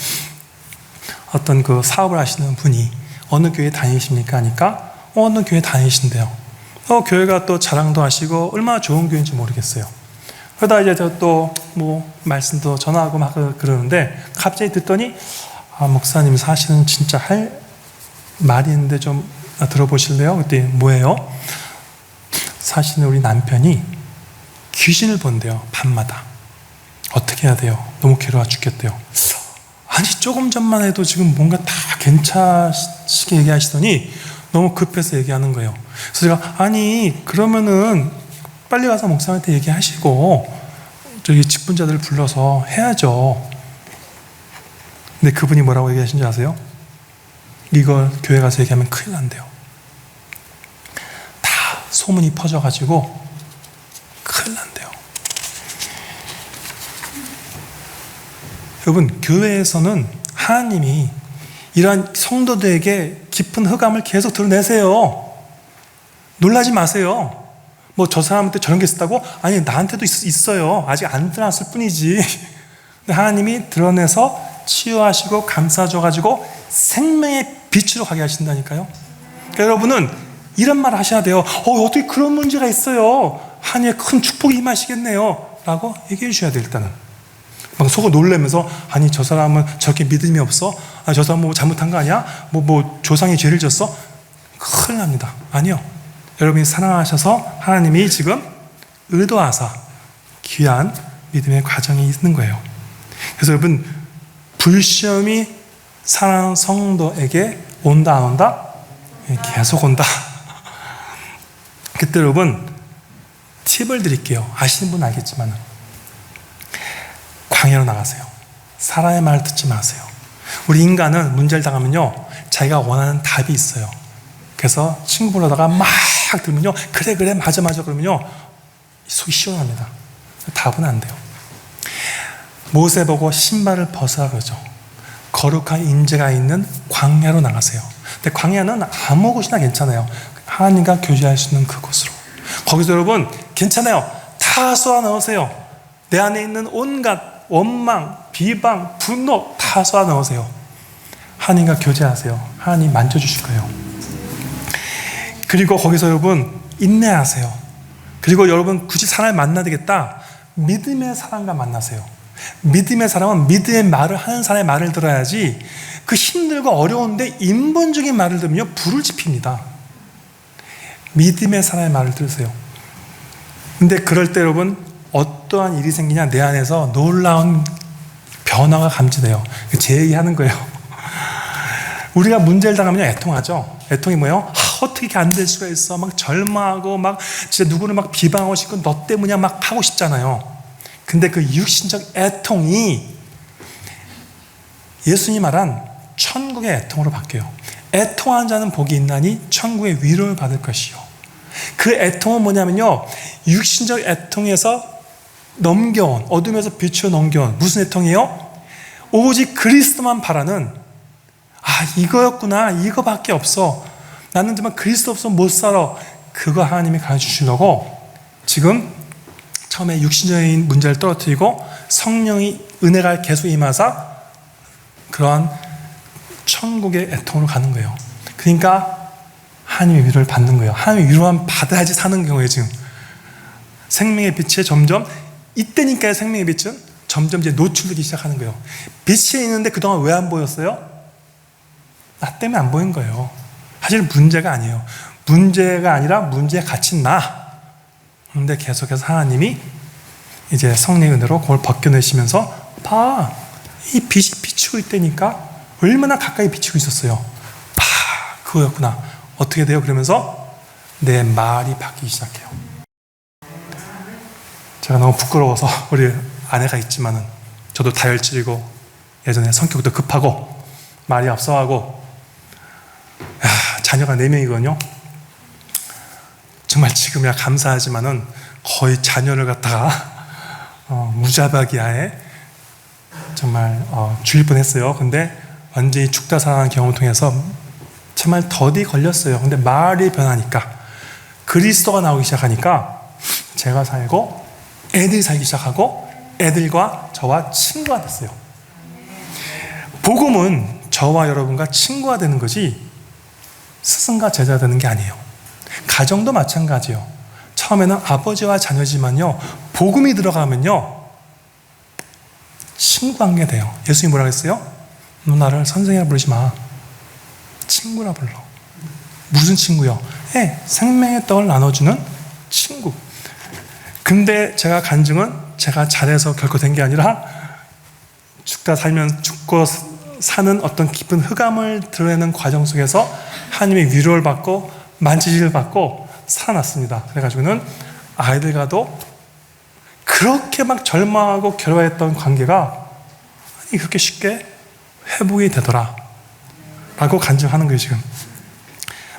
어떤 그 사업을 하시는 분이 어느 교회 다니십니까? 하니까 어느 교회 다니신대요. 교회가 또 자랑도 하시고 얼마나 좋은 교회인지 모르겠어요. 그러다 이제 저 또 뭐 말씀도 전하고 막 그러는데 갑자기 듣더니 목사님 사실은 진짜 할 말이 있는데 좀 들어보실래요? 그때 뭐예요? 사실은 우리 남편이 귀신을 본대요. 밤마다. 어떻게 해야 돼요? 너무 괴로워 죽겠대요. 아니 조금 전만 해도 지금 뭔가 다 괜찮으시게 얘기하시더니 너무 급해서 얘기하는 거예요. 그래서 제가 아니 그러면은 빨리 가서 목사님한테 얘기하시고 저기 직분자들을 불러서 해야죠. 근데 그분이 뭐라고 얘기하신지 아세요? 이거 교회 가서 얘기하면 큰일 난대요. 다 소문이 퍼져가지고 큰일 난대요. 여러분, 교회에서는 하나님이 이러한 성도들에게 깊은 흑암을 계속 드러내세요. 놀라지 마세요. 뭐 저 사람한테 저런 게 있었다고? 아니 나한테도 있어요. 아직 안 드러났을 뿐이지. 근데 하나님이 드러내서 치유하시고 감싸줘가지고 생명의 빛으로 가게 하신다니까요. 그러니까 여러분은 이런 말 하셔야 돼요. 어떻게 그런 문제가 있어요. 하나님의 큰 축복이 임하시겠네요 라고 얘기해 주셔야 돼요. 일단은 막 속을 놀라면서 아니 저 사람은 저렇게 믿음이 없어? 저 사람 뭐 잘못한 거 아니야? 뭐 조상이 죄를 졌어? 큰일 납니다. 아니요. 여러분이 사랑하셔서 하나님이 지금 의도하사 귀한 믿음의 과정이 있는 거예요. 그래서 여러분 불시험이 사랑하는 성도에게 온다 안 온다? 계속 온다. 그때 여러분 팁을 드릴게요. 아시는 분은 알겠지만 광야로 나가세요. 사람의 말을 듣지 마세요. 우리 인간은 문제를 당하면요 자기가 원하는 답이 있어요. 그래서 친구 불러다가 막 들으면요 그래 맞아 그러면요 속이 시원합니다. 답은 안 돼요. 모세 보고 신발을 벗으라 그러죠. 거룩한 인재가 있는 광야로 나가세요. 근데 광야는 아무 곳이나 괜찮아요. 하나님과 교제할 수 있는 그곳으로. 거기서 여러분 괜찮아요. 다 쏘아 넣으세요. 내 안에 있는 온갖 원망, 비방, 분노 다 쏘아 넣으세요. 하나님과 교제하세요. 하나님 만져주실 거예요. 그리고 거기서 여러분 인내하세요. 그리고 여러분 굳이 사람을 만나야 되겠다. 믿음의 사람과 만나세요. 믿음의 사람은 믿음의 말을 하는 사람의 말을 들어야지 그 힘들고 어려운데 인본적인 말을 들으면 불을 지핍니다. 믿음의 사람의 말을 들으세요. 근데 그럴 때 여러분 어떠한 일이 생기냐 내 안에서 놀라운 변화가 감지돼요. 제 얘기하는 거예요. 우리가 문제를 당하면 애통하죠. 애통이 뭐예요? 어떻게 이렇게 안 될 수가 있어? 막 절망하고 막 진짜 누구를 막 비방하고 싶고 너 때문이야 막 하고 싶잖아요. 근데 그 육신적 애통이 예수님이 말한 천국의 애통으로 바뀌어요. 애통한 자는 복이 있나니 천국의 위로를 받을 것이요. 그 애통은 뭐냐면요 육신적 애통에서 넘겨온 어둠에서 빛으로 넘겨온 무슨 애통이에요? 오직 그리스도만 바라는 이거였구나 이거밖에 없어 나는 정말 그리스도 없으면 못 살아 그거 하나님이 가르쳐주시려고 지금 처음에 육신적인 문제를 떨어뜨리고 성령이 은혜가 계속 임하사 그러한 천국의 애통으로 가는 거예요. 그러니까 하나님의 위로를 받는 거예요. 하나님의 위로만 받아야지 사는 경우에 지금 생명의 빛에 점점 이때니까요. 생명의 빛은 점점 이제 노출되기 시작하는 거예요. 빛이 있는데 그동안 왜 안 보였어요? 나 때문에 안 보인 거예요. 사실 문제가 아니에요. 문제가 아니라 문제에 갇힌 나. 그런데 계속해서 하나님이 이제 성령의 은혜로 그걸 벗겨내시면서 봐, 이 빛이 비추고 있다니까 얼마나 가까이 비추고 있었어요. 봐, 그거였구나. 어떻게 돼요? 그러면서 내 말이 바뀌기 시작해요. 제가 너무 부끄러워서 우리 아내가 있지만은 저도 다혈질이고 예전에 성격도 급하고 말이 앞서가고 자녀가 4명이거든요. 정말 지금이야 감사하지만은 거의 자녀를 갖다가 무자박이하에 정말 죽일 뻔했어요. 근데 완전히 죽다 살아난 경험을 통해서 정말 더디 걸렸어요. 근데 말이 변하니까, 그리스도가 나오기 시작하니까 제가 살고 애들이 살기 시작하고 애들과 저와 친구가 됐어요. 복음은 저와 여러분과 친구가 되는 거지 스승과 제자 되는 게 아니에요. 가정도 마찬가지예요. 처음에는 아버지와 자녀지만요, 복음이 들어가면요 친구 관계 돼요. 예수님이 뭐라고 했어요? 너 나를 선생이라 부르지 마, 친구라 불러. 무슨 친구요? 생명의 떡을 나눠주는 친구. 근데 제가 간증은 제가 잘해서 결코 된 게 아니라 죽고 사는 어떤 깊은 흑암을 드러내는 과정 속에서 하나님의 위로를 받고 만지지를 받고 살아났습니다. 그래가지고는 아이들과도 그렇게 막 절망하고 괴로워했던 관계가 그렇게 쉽게 회복이 되더라 라고 간증하는 거예요. 지금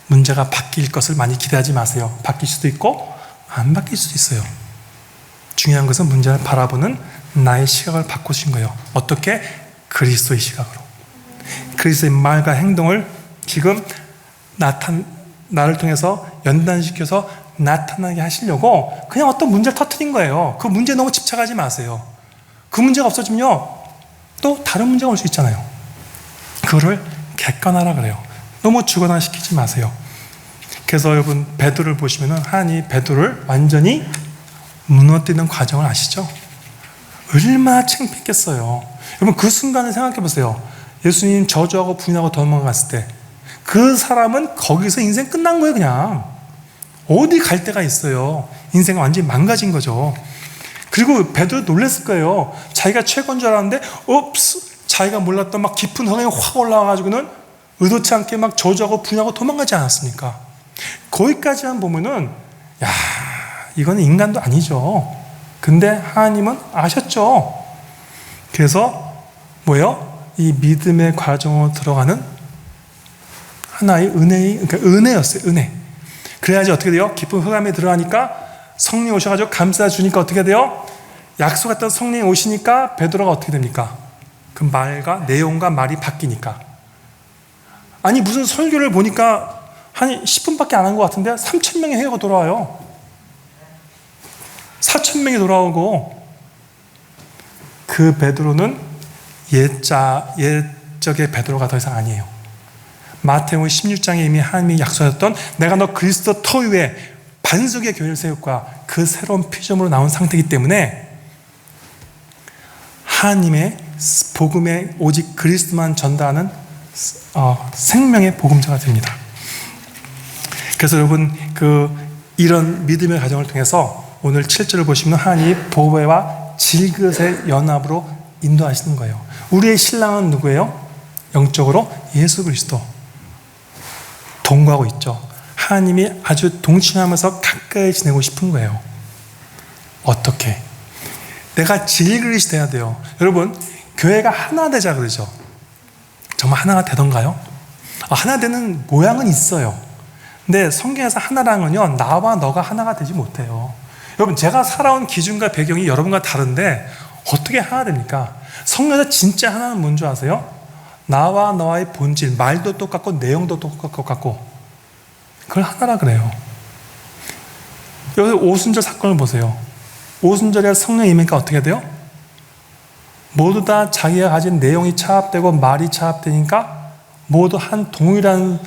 문제가 바뀔 것을 많이 기대하지 마세요. 바뀔 수도 있고 안 바뀔 수도 있어요. 중요한 것은 문제를 바라보는 나의 시각을 바꾸신 거예요. 어떻게? 그리스도의 시각으로. 그리스도의 말과 행동을 지금 나를 통해서 연단시켜서 나타나게 하시려고 그냥 어떤 문제를 터뜨린 거예요. 그 문제에 너무 집착하지 마세요. 그 문제가 없어지면요 또 다른 문제가 올 수 있잖아요. 그거를 객관하라 그래요. 너무 주관화시키지 마세요. 그래서 여러분 베드로를 보시면은 하나님이 베드로를 완전히 무너뜨리는 과정을 아시죠? 얼마나 창피했겠어요. 여러분 그 순간을 생각해 보세요. 예수님 저주하고 부인하고 도망갔을 때 그 사람은 거기서 인생 끝난 거예요. 그냥 어디 갈 데가 있어요. 인생은 완전히 망가진 거죠. 그리고 베드로 놀랐을 거예요. 자기가 최고인 줄 알았는데 자기가 몰랐던 막 깊은 흑암이 확 올라와가지고는 의도치 않게 막 저주하고 부인하고 도망가지 않았습니까? 거기까지만 보면은 야 이거는 인간도 아니죠. 근데 하나님은 아셨죠. 그래서 뭐예요? 이 믿음의 과정으로 들어가는 하나의 그러니까 은혜였어요. 은혜. 그래야지 어떻게 돼요? 깊은 흑암에 들어가니까 성령이 오셔가지고 감싸 주니까 어떻게 돼요? 약속했던 성령이 오시니까 베드로가 어떻게 됩니까? 그 말과 내용과 말이 바뀌니까. 아니 무슨 설교를 보니까 한 10분밖에 안 한 것 같은데 3,000명의 회개가 돌아와요. 4,000명이 돌아오고 그 베드로는 옛적의 베드로가 더 이상 아니에요. 마태복음 16장에 이미 하나님이 약속하셨던 내가 너 그리스도 터 위에 반석의 교회를 세울 거야. 그 새로운 피조물로 나온 상태이기 때문에 하나님의 복음에 오직 그리스도만 전달하는 생명의 복음자가 됩니다. 그래서 여러분 이런 믿음의 과정을 통해서 오늘 7절을 보시면 하나님이 보배와 질그릇의 연합으로 인도하시는 거예요. 우리의 신랑은 누구예요? 영적으로 예수 그리스도. 동거하고 있죠. 하나님이 아주 동침하면서 가까이 지내고 싶은 거예요. 어떻게? 내가 질그릇이 돼야 돼요. 여러분 교회가 하나 되자 그러죠. 정말 하나가 되던가요? 하나 되는 모양은 있어요. 근데 성경에서 하나랑은요 나와 너가 하나가 되지 못해요. 여러분 제가 살아온 기준과 배경이 여러분과 다른데 어떻게 하나 됩니까? 성경에서 진짜 하나는 뭔지 아세요? 나와 너와의 본질, 말도 똑같고 내용도 똑같고 그걸 하나라 그래요. 여기 오순절 사건을 보세요. 오순절에 성령이 임하니까 어떻게 돼요? 모두 다 자기가 가진 내용이 차합되고 말이 차합되니까 모두 한 동일한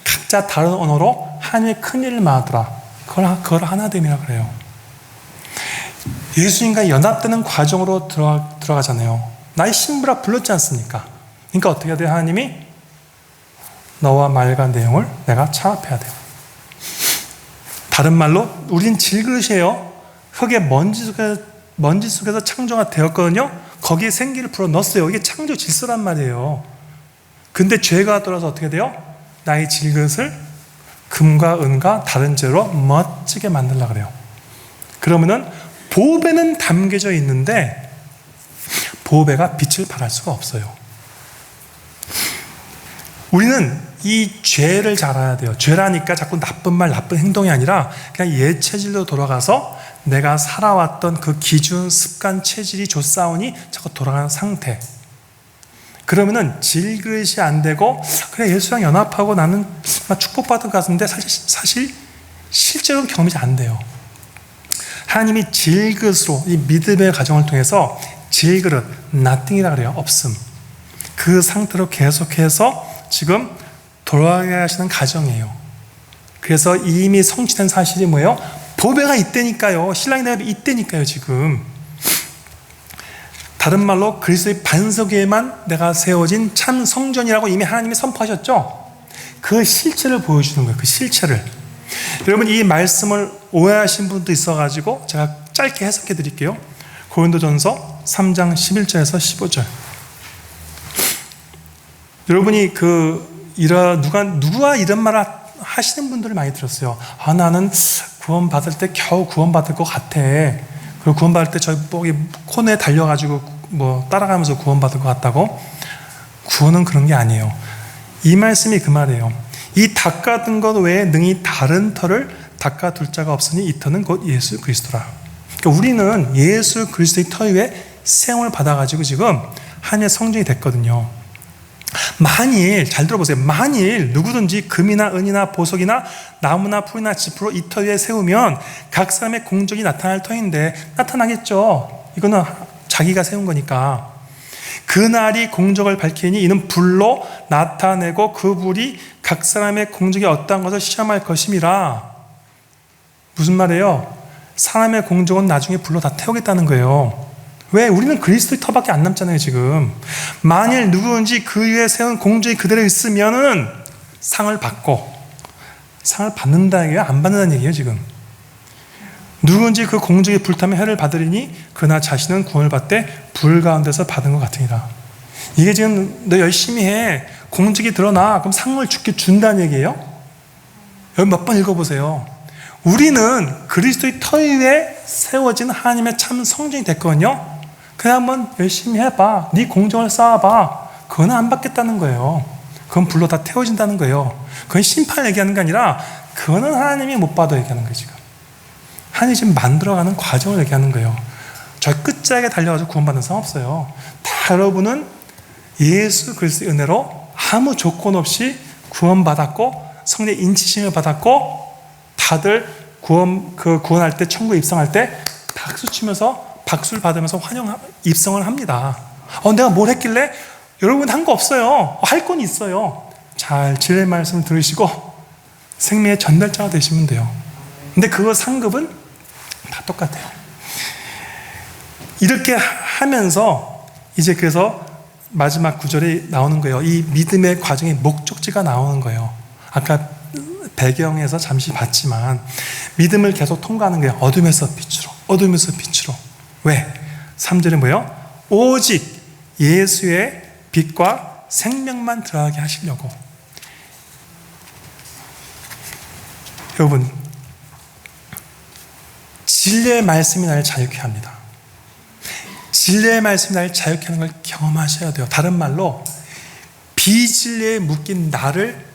각자 다른 언어로 하나님의 큰 일을 말하더라. 그걸 하나됨이라 그래요. 예수님과 연합되는 과정으로 들어가잖아요. 나의 신부라 불렀지 않습니까? 그러니까 어떻게 해야 돼요? 하나님이 너와 말과 내용을 내가 차합해야 돼요. 다른 말로 우린 질그릇이에요. 흙의 먼지 속에서 창조가 되었거든요. 거기에 생기를 불어 넣었어요. 이게 창조 질서란 말이에요. 근데 죄가 들어서 어떻게 돼요? 나의 질그릇을 금과 은과 다른 재로 멋지게 만들려고 그래요. 그러면은 보배는 담겨져 있는데 보배가 빛을 발할 수가 없어요. 우리는 이 죄를 잘 알아야 돼요. 죄라니까 자꾸 나쁜 말, 나쁜 행동이 아니라 그냥 옛 체질로 돌아가서 내가 살아왔던 그 기준, 습관, 체질이 좋사오니 자꾸 돌아가는 상태. 그러면은 질그릇이 안 되고 그래 예수랑 연합하고 나는 축복받은 것 같은데 사실 실제로는 경험이 잘 안 돼요. 하나님이 질그릇으로 이 믿음의 과정을 통해서 질그릇, nothing이라 그래요. 없음. 그 상태로 계속해서 지금 돌아가게 하시는 과정이에요. 그래서 이미 성취된 사실이 뭐예요? 보배가 있다니까요. 신랑이 내가 있다니까요. 지금 다른 말로 그리스도의 반석 위에만 내가 세워진 참 성전이라고 이미 하나님이 선포하셨죠. 그 실체를 보여주는 거예요. 그 실체를. 여러분 이 말씀을 오해하신 분도 있어가지고 제가 짧게 해석해 드릴게요. 고린도전서 3장 11절에서 15절. 여러분이 누가 이런 말을 하시는 분들을 많이 들었어요. 나는 구원받을 때 겨우 구원받을 것 같아. 그리고 구원받을 때 저기 코너에 달려가지고 따라가면서 구원받을 것 같다고. 구원은 그런 게 아니에요. 이 말씀이 그 말이에요. 이 닦아둔 것 외에 능히 다른 터를 닦아둘 자가 없으니 이 터는 곧 예수 그리스도라. 그러니까 우리는 예수 그리스도의 터 위에 세움을 받아가지고 지금 하나님의 성전이 됐거든요. 만일 잘 들어보세요. 만일 누구든지 금이나 은이나 보석이나 나무나 풀이나 짚으로 이 터 위에 세우면 각 사람의 공적이 나타날 터인데 나타나겠죠. 이거는 자기가 세운 거니까. 그날이 공적을 밝히니 이는 불로 나타내고 그 불이 각 사람의 공적이 어떠한 것을 시험할 것임이라. 무슨 말이에요? 사람의 공적은 나중에 불로 다 태우겠다는 거예요. 왜? 우리는 그리스도의 터밖에 안 남잖아요 지금. 만일 누구든지 그 위에 세운 공적이 그대로 있으면은 상을 받고, 상을 받는다는 얘기예요? 안 받는다는 얘기예요 지금. 누구든지 그 공적이 불타면 해를 받으리니 그나 자신은 구원을 받되 불 가운데서 받은 것 같으니라. 이게 지금 너 열심히 해, 공적이 드러나, 그럼 상을 주께 준다는 얘기예요? 여기 몇 번 읽어보세요. 우리는 그리스도의 터 위에 세워진 하나님의 참 성전이 됐거든요. 그냥 한번 열심히 해봐. 네 공적을 쌓아봐. 그건 안 받겠다는 거예요. 그건 불로 다 태워진다는 거예요. 그건 심판 얘기하는 게 아니라 그거는 하나님이 못 받아 얘기하는 거예요 지금. 하나님이 지금 만들어가는 과정을 얘기하는 거예요. 저 끝자락에 달려가지고 구원받는 사람 없어요. 다 여러분은 예수 그리스도의 은혜로 아무 조건 없이 구원받았고 성령의 인치심을 받았고 다들 구원할 때 천국에 입성할 때 박수 치면서 박수를 받으면서 입성을 합니다. 내가 뭘 했길래? 여러분 한 거 없어요. 할 건 있어요. 잘 진리의 말씀을 들으시고 생명의 전달자가 되시면 돼요. 근데 그거 상급은 다 똑같아요. 이렇게 하면서 이제 그래서 마지막 구절에 나오는 거예요. 이 믿음의 과정의 목적지가 나오는 거예요. 아까 배경에서 잠시 봤지만 믿음을 계속 통과하는 거예요. 어둠에서 빛으로, 어둠에서 빛으로. 왜? 3절에 뭐예요? 오직 예수의 빛과 생명만 들어가게 하시려고. 여러분, 진리의 말씀이 나를 자유케 합니다. 진리의 말씀이 나를 자유케 하는 걸 경험하셔야 돼요. 다른 말로 비진리에 묶인 나를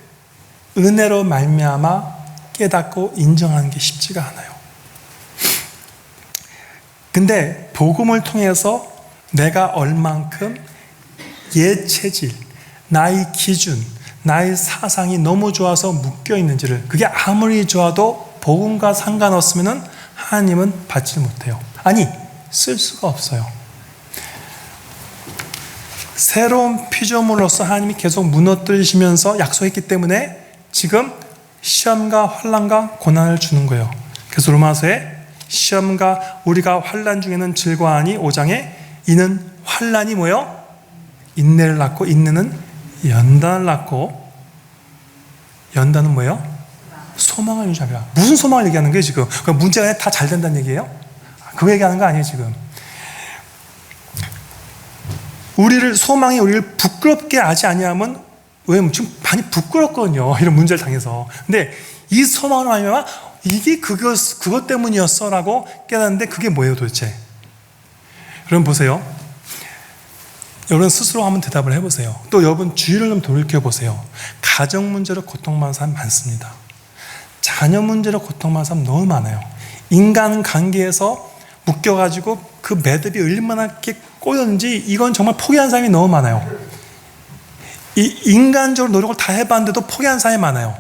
은혜로 말미암아 깨닫고 인정하는 게 쉽지가 않아요. 근데 복음을 통해서 내가 얼만큼 옛 체질, 나의 기준, 나의 사상이 너무 좋아서 묶여 있는지를, 그게 아무리 좋아도 복음과 상관없으면 하나님은 받지 못해요. 아니, 쓸 수가 없어요. 새로운 피조물로서 하나님이 계속 무너뜨리시면서 약속했기 때문에 지금 시험과 환난과 고난을 주는 거예요. 그래서 로마서에 시험과 우리가 환난 중에는 즐거워하니 5장에 이는 환난이 뭐예요? 인내를 낳고 인내는 연단을 낳고 연단은 뭐예요? 소망을 유지하라. 무슨 소망을 얘기하는 거예요 지금? 그럼 문제가 다 잘 된다는 얘기예요? 그거 얘기하는 거 아니에요 지금? 소망이 우리를 부끄럽게 하지 아니하면, 왜냐면 지금 많이 부끄럽거든요 이런 문제를 당해서. 근데 이 소망을 하면 이게 그것 때문이었어 라고 깨닫는데 그게 뭐예요 도대체? 여러분 보세요. 여러분 스스로 한번 대답을 해보세요. 또 여러분 주위를 좀 돌이켜보세요. 가정 문제로 고통받는 사람 많습니다. 자녀 문제로 고통받는 사람 너무 많아요. 인간 관계에서 묶여가지고 그 매듭이 얼마나 이렇게 꼬였는지 이건 정말 포기한 사람이 너무 많아요. 이 인간적으로 노력을 다 해봤는데도 포기한 사람이 많아요.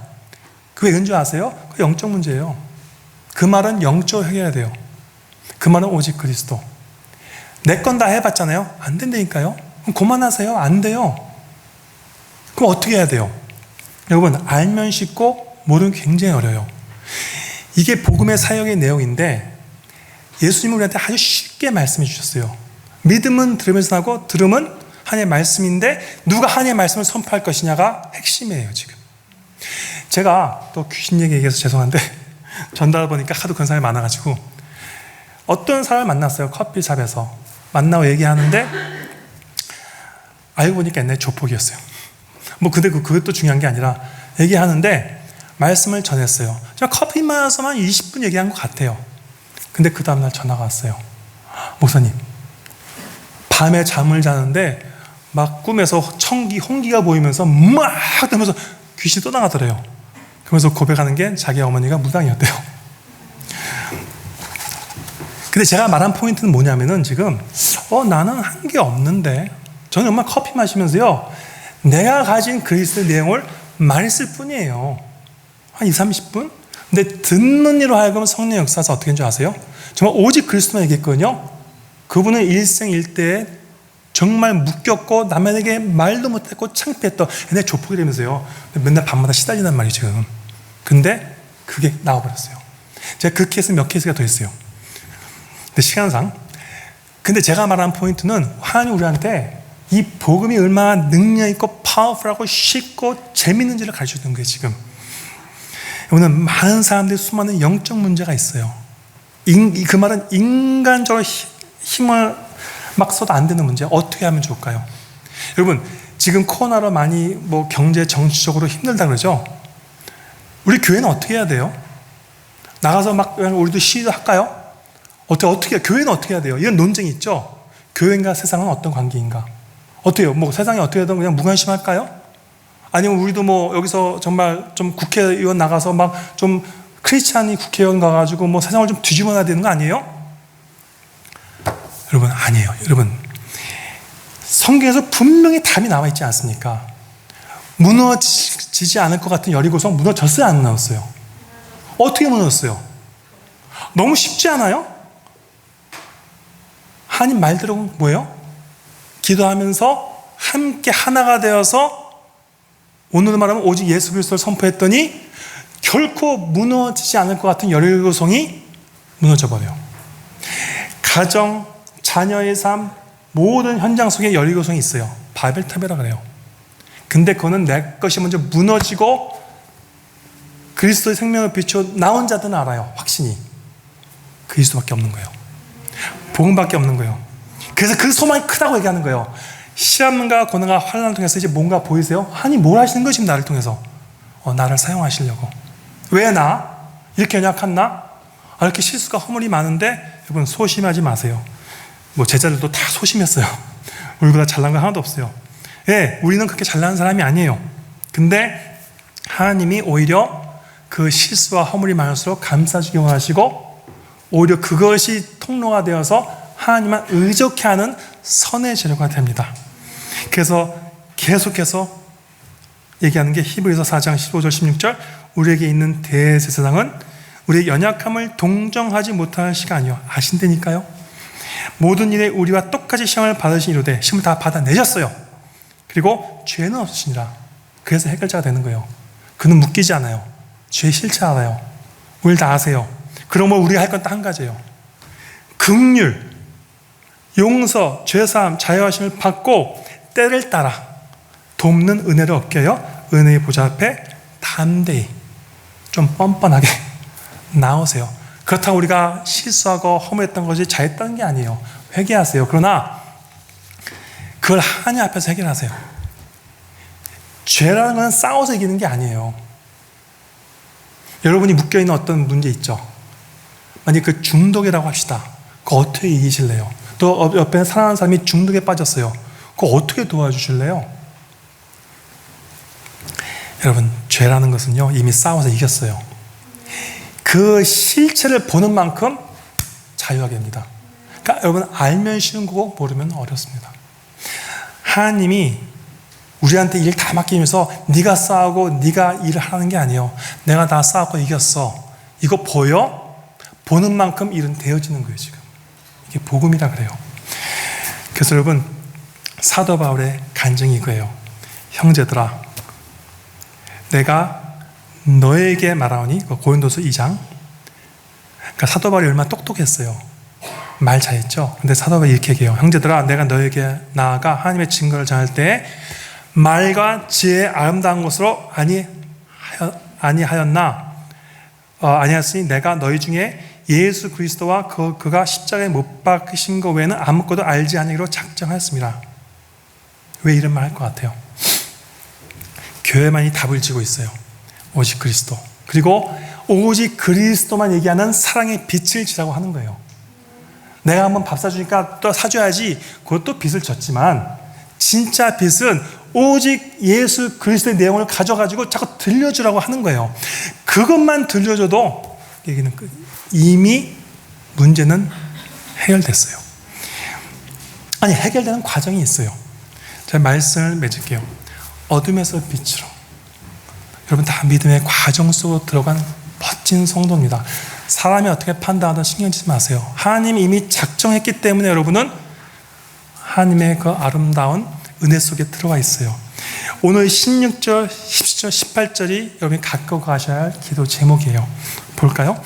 그게 왠지 아세요? 그 영적 문제예요. 그 말은 영적으로 해결해야 돼요. 그 말은 오직 그리스도. 내 건 다 해봤잖아요. 안 된다니까요. 그럼 그만하세요. 안 돼요. 그럼 어떻게 해야 돼요? 여러분, 알면 쉽고 모르면 굉장히 어려워요. 이게 복음의 사역의 내용인데 예수님은 우리한테 아주 쉽게 말씀해 주셨어요. 믿음은 들으면서 나고 들음은 하나님의 말씀인데 누가 하나님의 말씀을 선포할 것이냐가 핵심이에요. 지금 제가 또 귀신 얘기해서 죄송한데 전달 보니까 하도 그런 사람이 많아가지고 어떤 사람을 만났어요. 커피숍에서 만나고 얘기하는데 알고 보니까 옛날에 조폭이었어요. 뭐 근데 그것도 중요한 게 아니라 얘기하는데 말씀을 전했어요. 제가 커피 마셔서만 20분 얘기한 것 같아요. 근데 그 다음날 전화가 왔어요. 목사님, 밤에 잠을 자는데 막 꿈에서 홍기가 보이면서 막 되면서 귀신이 또 나가더래요. 그러면서 고백하는 게 자기 어머니가 무당이었대요. 근데 제가 말한 포인트는 뭐냐면은 지금 나는 한 게 없는데 저는 정말 커피 마시면서요 내가 가진 그리스도의 내용을 말했을 뿐이에요. 한 20-30분? 근데 듣는 이로 하여금 성령 역사에서 어떻게 했는지 아세요? 정말 오직 그리스도만 얘기했거든요. 그분은 일생일대에 정말 묶였고 남에게 말도 못했고 창피했던 옛날에 조폭이 되면서요 맨날 밤마다 시달리단 말이에요 지금. 근데 그게 나와버렸어요. 제가 그 케이스 몇 케이스가 더 있어요. 근데 시간상 근데 제가 말한 포인트는 하나님 우리한테 이 복음이 얼마나 능력 있고 파워풀하고 쉽고 재밌는지를 가르쳐주는 거예요 지금. 오늘 많은 사람들이 수많은 영적 문제가 있어요. 그 말은 인간적으로 힘을 막 써도 안 되는 문제. 어떻게 하면 좋을까요? 여러분 지금 코로나로 많이 뭐 경제 정치적으로 힘들다 그러죠. 우리 교회는 어떻게 해야 돼요? 나가서 막 우리도 시위도 할까요? 어떻게 교회는 어떻게 해야 돼요? 이런 논쟁이 있죠. 교회인가 세상은 어떤 관계인가? 어때요? 뭐 세상이 어떻게 되든 그냥 무관심할까요? 아니면 우리도 뭐 여기서 정말 좀 국회의원 나가서 막 좀 크리스찬이 국회의원 가가지고 뭐 세상을 좀 뒤집어놔야 되는 거 아니에요? 여러분 아니에요. 여러분 성경에서 분명히 답이 나와 있지 않습니까? 무너지지 않을 것 같은 여리고성 무너졌어요? 안 무너졌어요? 어떻게 무너졌어요? 너무 쉽지 않아요? 하나님 말대로 뭐예요? 기도하면서 함께 하나가 되어서 오늘 말하면 오직 예수 그리스도를 선포했더니 결코 무너지지 않을 것 같은 여리고성이 무너져버려요. 가정, 자녀의 삶, 모든 현장 속에 여리고성이 있어요. 바벨탑이라 그래요. 근데 그거는 내 것이 먼저 무너지고 그리스도의 생명을 비추어 나온 자들은 알아요. 확신이. 그리스도밖에 없는 거예요. 복음밖에 없는 거예요. 그래서 그 소망이 크다고 얘기하는 거예요. 시험과 고난과 환난을 통해서 이제 뭔가 보이세요? 하나님 뭘 하시는 거지 나를 통해서? 나를 사용하시려고. 왜 나? 이렇게 연약한 나? 이렇게 실수가 허물이 많은데 여러분 소심하지 마세요. 뭐 제자들도 다 소심했어요. 우리보다 잘난 거 하나도 없어요. 예, 우리는 그렇게 잘난 사람이 아니에요. 근데 하나님이 오히려 그 실수와 허물이 많을수록 감싸주기 원하시고 오히려 그것이 통로가 되어서 하나님만 의적해 하는 선의 재료가 됩니다. 그래서 계속해서 얘기하는 게 히브리서 4장 15절 16절 우리에게 있는 대제사장은 우리의 연약함을 동정하지 못하는 시간이요. 아신다니까요. 모든 일에 우리와 똑같이 시험을 받으신 이로되 시험을 다 받아내셨어요. 그리고 죄는 없으시니라. 그래서 해결자가 되는 거예요. 그는 묶이지 않아요. 죄 싫지 않아요. 우리 다 아세요. 그러면 우리가 할 건 딱 한 가지예요. 긍휼, 용서, 죄사함, 자유하심을 받고 때를 따라 돕는 은혜를 얻게 하여 은혜의 보좌 앞에 담대히 좀 뻔뻔하게 나오세요. 그렇다고 우리가 실수하고 허무했던 것이 잘했다는 게 아니에요. 회개하세요. 그러나 그걸 하나님 앞에서 해결하세요. 죄라는 건 싸워서 이기는 게 아니에요. 여러분이 묶여있는 어떤 문제 있죠. 만약 그 중독이라고 합시다. 그거 어떻게 이기실래요? 또 옆에 사랑하는 사람이 중독에 빠졌어요. 그거 어떻게 도와주실래요? 여러분 죄라는 것은요 이미 싸워서 이겼어요. 그 실체를 보는 만큼 자유하게 됩니다. 그러니까 여러분 알면 쉬운 거고 모르면 어렵습니다. 하나님이 우리한테 일 다 맡기면서 네가 싸우고 네가 일을 하는 게 아니에요. 내가 다 싸우고 이겼어. 이거 보여? 보는 만큼 일은 되어지는 거예요. 지금 이게 복음이라 그래요. 그래서 여러분, 사도 바울의 간증이 이거예요. 형제들아, 내가 너에게 말하오니, 고린도서 2장. 그러니까 사도 바울이 얼마나 똑똑했어요. 말 잘했죠. 근데 사도 바울이 이렇게 얘기해요. 형제들아, 내가 너에게 나아가 하나님의 증거를 전할 때 말과 지혜의 아름다운 것으로 아니하였으니 내가 너희 중에 예수 그리스도와 그가 십자가에 못 박히신 것 외에는 아무것도 알지 아니기로 작정하였습니다. 왜 이런 말 할 것 같아요? 교회만이 답을 지고 있어요. 오직 그리스도. 그리고 오직 그리스도만 얘기하는 사랑의 빛을 지라고 하는 거예요. 내가 한번 밥 사주니까 또 사줘야지. 그것도 빛을 줬지만 진짜 빛은 오직 예수 그리스도의 내용을 가져가지고 자꾸 들려주라고 하는 거예요. 그것만 들려줘도 얘기는 이미 문제는 해결됐어요. 아니, 해결되는 과정이 있어요. 제가 말씀을 맺을게요. 어둠에서 빛으로. 여러분, 다 믿음의 과정 속으로 들어간 멋진 성도입니다. 사람이 어떻게 판단하든 신경 쓰지 마세요. 하나님이 이미 작정했기 때문에 여러분은 하나님의 그 아름다운 은혜 속에 들어가 있어요. 오늘 16절, 17절, 18절이 여러분이 갖고 가셔야 할 기도 제목이에요. 볼까요?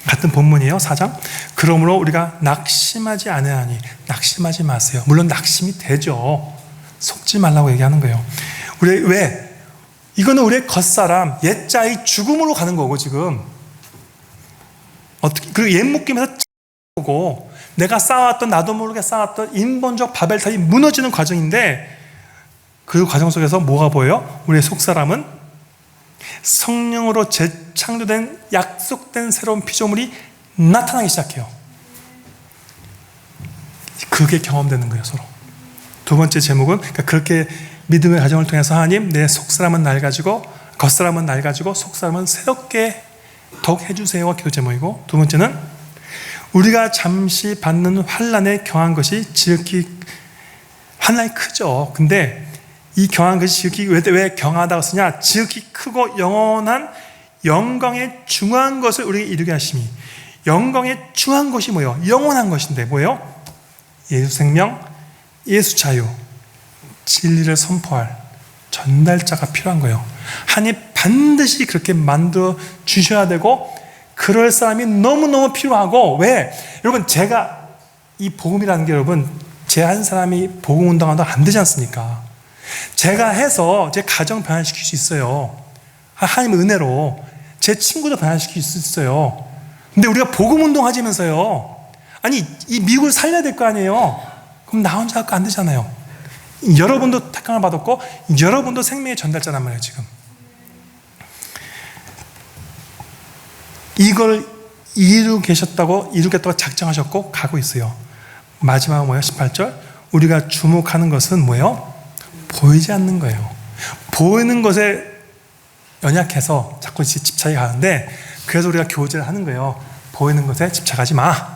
같은 본문이에요. 4장. 그러므로 우리가 낙심하지 않으니, 낙심하지 마세요. 물론 낙심이 되죠. 속지 말라고 얘기하는 거예요. 왜? 이거는 우리의 겉사람, 옛자의 죽음으로 가는 거고, 지금. 어떻게, 그리고 옛 묶임에서 오고, 내가 쌓아왔던, 나도 모르게 쌓아왔던 인본적 바벨탑이 무너지는 과정인데, 그 과정 속에서 뭐가 보여요? 우리의 속사람은 성령으로 재창조된, 약속된 새로운 피조물이 나타나기 시작해요. 그게 경험되는 거예요, 서로. 두 번째 제목은, 그러니까 그렇게 믿음의 과정을 통해서 하나님, 내 속사람은 날 가지고, 겉사람은 날 가지고, 속사람은 새롭게 더욱 해주세요가 기도 제목이고, 두 번째는 우리가 잠시 받는 환난에 경한 것이 지극히, 환난이 크죠. 근데 이 경한 것이 지극히 왜 경하다고 쓰냐? 지극히 크고 영원한 영광의 중요한 것을 우리에게 이루게 하심이. 영광의 중요한 것이 뭐예요? 영원한 것인데 뭐예요? 예수 생명, 예수 자유, 진리를 선포할 전달자가 필요한 거예요. 하나님 반드시 그렇게 만들어 주셔야 되고, 그럴 사람이 너무너무 필요하고. 왜? 여러분, 제가 이 복음이라는 게, 여러분, 제 한 사람이 복음 운동하도 안 되지 않습니까? 제가 해서 제 가정 변화시킬 수 있어요. 하나님의 은혜로 제 친구도 변화시킬 수 있어요. 근데 우리가 복음 운동하면서요, 아니, 이 미국을 살려야 될 거 아니에요? 그럼 나 혼자 갖고 안 되잖아요. 여러분도 택함을 받았고, 여러분도 생명의 전달자란 말이에요, 지금. 이걸 이루겠다고 작정하셨고 가고 있어요. 마지막은 뭐예요? 18절. 우리가 주목하는 것은 뭐예요? 보이지 않는 거예요. 보이는 것에 연약해서 자꾸 집착이 가는데, 그래서 우리가 교제를 하는 거예요. 보이는 것에 집착하지 마.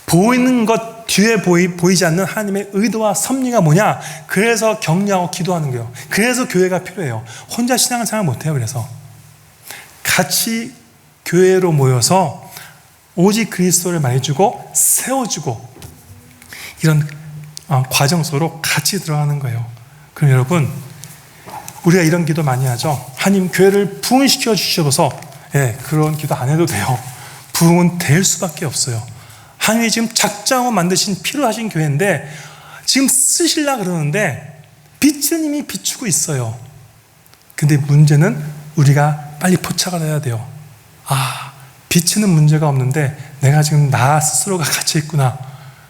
보이는 것 뒤에 보이지 않는 하나님의 의도와 섭리가 뭐냐? 그래서 격려하고 기도하는 거예요. 그래서 교회가 필요해요. 혼자 신앙생활 못해요. 그래서 같이 교회로 모여서 오직 그리스도를 말해주고 세워주고, 이런 과정 속으로 같이 들어가는 거예요. 그럼 여러분, 우리가 이런 기도 많이 하죠. 하나님, 교회를 부흥시켜 주셔서. 그런 기도 안 해도 돼요. 부흥은 될 수밖에 없어요. 하나님이 지금 작정하고 만드신 필요하신 교회인데, 지금 쓰시려고 그러는데 빛은 이미 비추고 있어요. 근데 문제는 우리가 빨리 포착을 해야 돼요. 빛에는 문제가 없는데 내가 지금 나 스스로가 갇혀 있구나.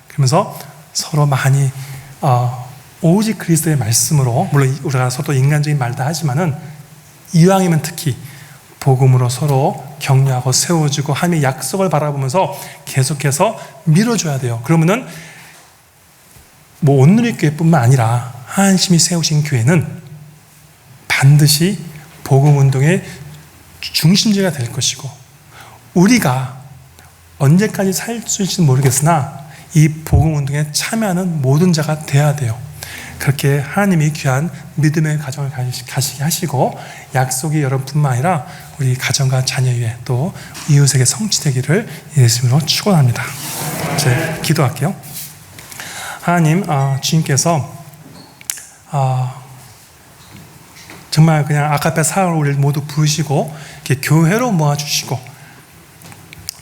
그러면서 서로 많이 오직 그리스도의 말씀으로, 물론 우리가 서로 인간적인 말도 하지만은 이왕이면 특히 복음으로 서로 격려하고 세워주고 하나님의 약속을 바라보면서 계속해서 밀어줘야 돼요. 그러면은 뭐 온누리 교회뿐만 아니라 하나님이 세우신 교회는 반드시 복음 운동의 중심지가 될 것이고, 우리가 언제까지 살 수 있을지 모르겠으나 이 복음 운동에 참여하는 모든 자가 돼야 돼요. 그렇게 하나님이 귀한 믿음의 가정을 가시게 하시고 약속이 여러분뿐만 아니라 우리 가정과 자녀 위에 또 이웃에게 성취되기를 예수님으로 축원합니다. 이제 기도할게요. 하나님, 주님께서 정말 그냥 아카페 사역을 우리 모두 부르시고 이렇게 교회로 모아주시고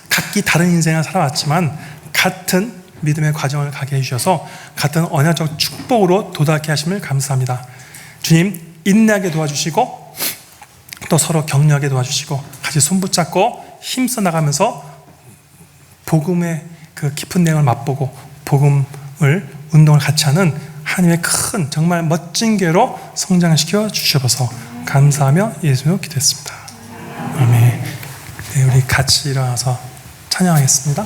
각기 다른 인생을 살아왔지만 같은 믿음의 과정을 가게 해주셔서 같은 언약적 축복으로 도달케 하심을 감사합니다. 주님, 인내하게 도와주시고 또 서로 격려하게 도와주시고 같이 손붙잡고 힘써 나가면서 복음의 그 깊은 내용을 맛보고 복음을 운동을 같이 하는 하나님의 큰 정말 멋진 교회로 성장시켜 주셔서 감사하며 예수님으로 기도했습니다. 아멘. 네, 우리 같이 일어나서 찬양하겠습니다.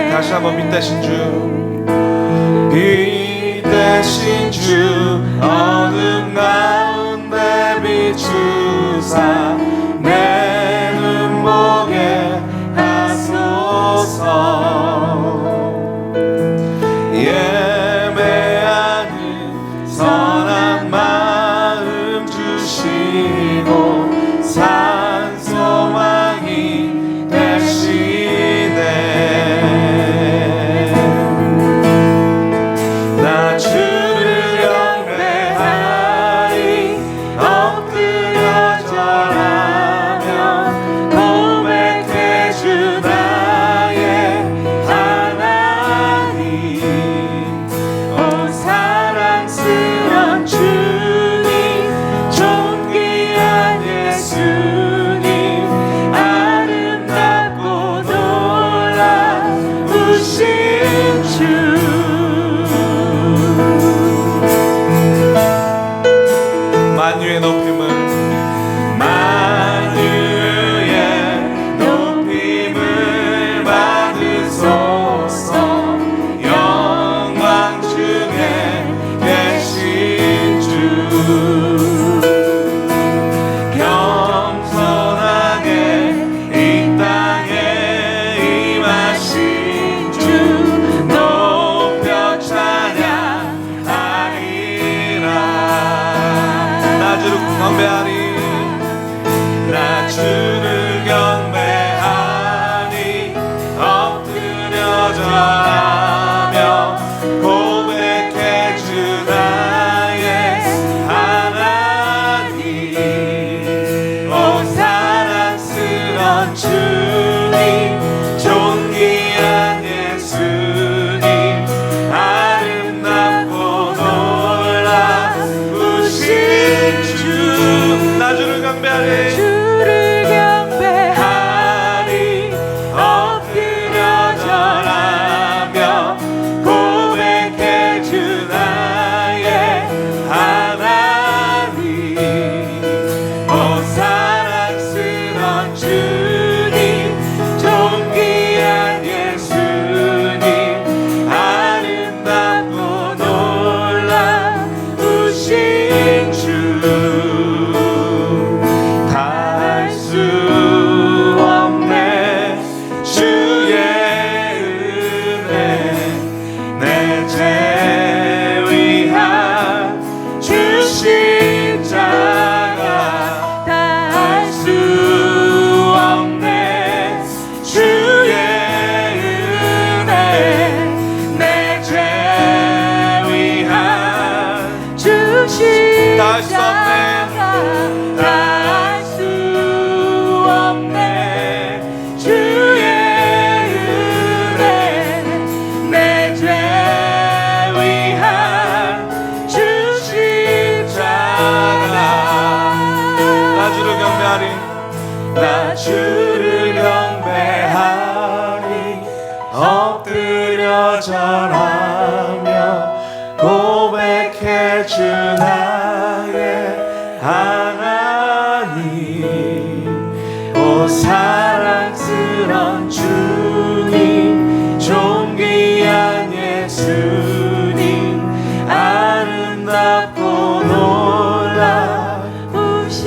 다시 한번 빛 대신 주, 빛 대신 주, 어둠 가운데 비추사 내 눈보게 하소서. 예배하는 선한 마음 주시고 산 소망이 되시네. 나 주를 경배하리 절하며 고백해 주 나의 하나님. 오 사랑스런 주님, 존귀한 예수님, 아름답고 놀라.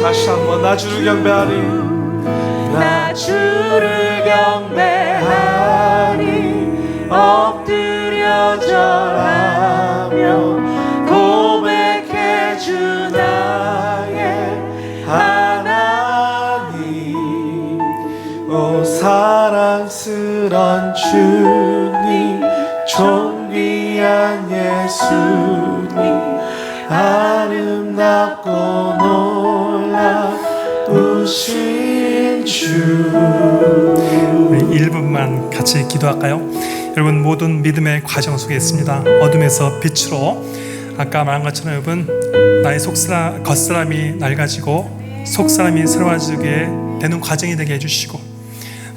다시 한번 나 주를 경배하리, 나 주를 경배하리. 엎드려 절하며 고백해 주 나의 하나님. 오 사랑스런 주님, 존귀한 예수님, 아름답고 놀라우신 주. 우리 1분만 같이 기도할까요? 여러분, 모든 믿음의 과정 속에 있습니다. 어둠에서 빛으로, 아까 말한 것처럼 여러분, 나의 겉사람이 낡아지고 속사람이 새로워지게 되는 과정이 되게 해주시고,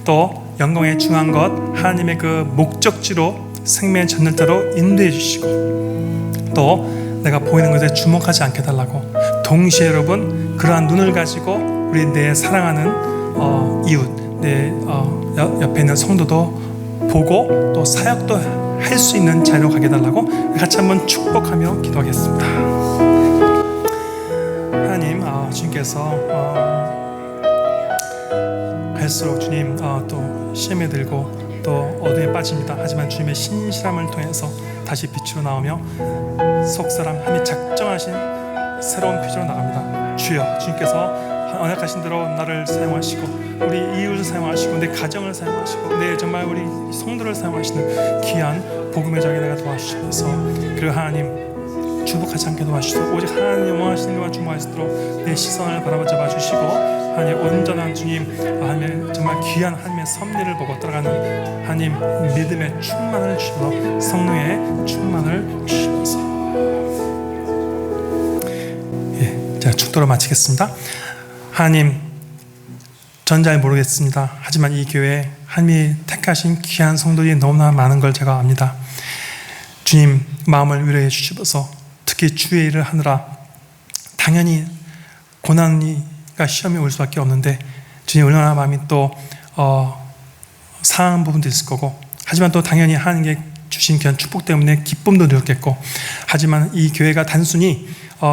또 영광의 중요한 것 하나님의 그 목적지로 생명의 전달자로 인도해 주시고, 또 내가 보이는 것에 주목하지 않게 달라고, 동시에 여러분 그러한 눈을 가지고 우리 내 사랑하는 이웃, 내 옆에 있는 성도도 보고 또 사역도 할 수 있는 자리로 가게 달라고 같이 한번 축복하며 기도하겠습니다. 하나님, 주님께서 갈수록 주님 또 시험에 들고 또 어둠에 빠집니다. 하지만 주님의 신실함을 통해서 다시 빛으로 나오며 속사람 함이 작정하신 새로운 표정으로 나갑니다. 주여, 주님께서 언약하신 대로 나를 사용하시고 우리 이웃을 사용하시고 내 가정을 사용하시고 내 정말 우리 성도를 사용하시는 귀한 복음의 자에게 내가 도와주셔서, 그리고 하나님 주복하지 않게 도와주시고 오직 하나님 원하시는 것만 주목하시도록 내 시선을 바라봐 주시고, 하나님 온전한 주님, 하나님의 정말 귀한 하나님의 섭리를 보고 따라가는 하나님 믿음의 충만을 주시고 성령의 충만을 주시면서, 제가 축도로 마치겠습니다. 하나님, 전 잘 모르겠습니다. 하지만 이 교회에 하나님이 택하신 귀한 성도들이 너무나 많은 걸 제가 압니다. 주님, 마음을 위로해 주시면서 특히 주의 일을 하느라 당연히 고난이가 시험이 올 수밖에 없는데, 주님 얼마나 마음이 또 상한 부분도 있을 거고, 하지만 또 당연히 하나님께 주신 귀한 축복 때문에 기쁨도 느꼈겠고, 하지만 이 교회가 단순히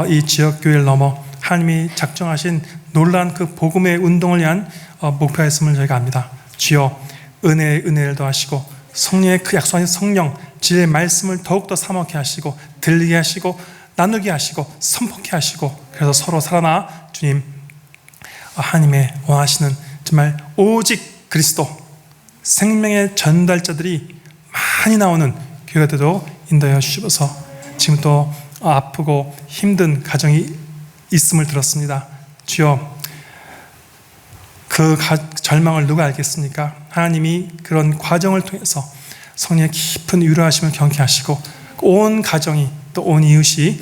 이 지역 교회를 넘어 하나님이 작정하신 놀라운 그 복음의 운동을 위한 목표가 있음을 저희가 압니다. 주여, 은혜의 은혜를 더하시고 성령의 그 약속하신 성령, 진리의 말씀을 더욱더 사먹게 하시고 들리게 하시고 나누게 하시고 선포케 하시고, 그래서 서로 살아나 주님 하나님의 원하시는 정말 오직 그리스도 생명의 전달자들이 많이 나오는 교회가 되도록 인도하여 주시면서, 지금 또 아프고 힘든 가정이 있음을 들었습니다. 주여, 그 절망을 누가 알겠습니까? 하나님이 그런 과정을 통해서 성령의 깊은 위로하심을 경계하시고 온 가정이 또 온 이웃이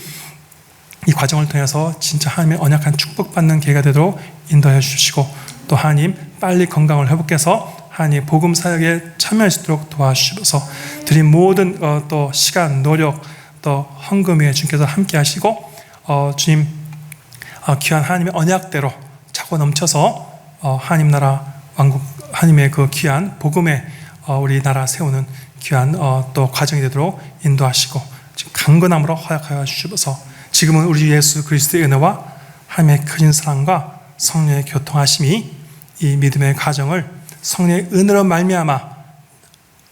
이 과정을 통해서 진짜 하나님의 언약한 축복받는 계기가 되도록 인도해 주시고, 또 하나님 빨리 건강을 회복해서 하나님 복음 사역에 참여할 수 있도록 도와주시면서, 드린 모든 또 시간, 노력, 또 헌금 위에 주님께서 함께 하시고, 주님 귀한 하나님의 언약대로 차고 넘쳐서 하나님 나라 왕국, 하나님의 그 귀한 복음에 우리나라 세우는 귀한 또 과정이 되도록 인도하시고, 지금 강건함으로 허락하여 주시면서, 지금은 우리 예수 그리스도의 은혜와 하나님의 크신 사랑과 성령의 교통하심이 이 믿음의 과정을 성령의 은혜로 말미암아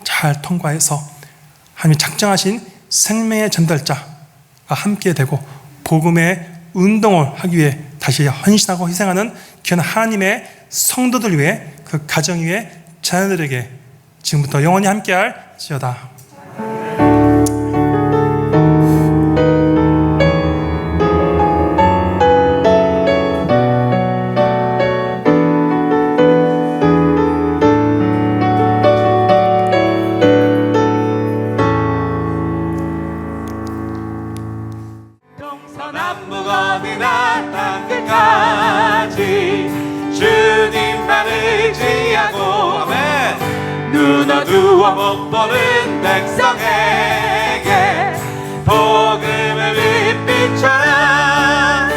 잘 통과해서 하나님이 작정하신 생명의 전달자가 함께 되고 복음의 운동을 하기 위해 다시 헌신하고 희생하는 귀한 하나님의 성도들 위해, 그 가정 위에 자녀들에게 지금부터 영원히 함께할지어다. 동서남북 어디나 땅끝까지 주님만 의지하고, 아멘. 눈 어두워 못 보는 백성에게 복음의 빛 비춰라.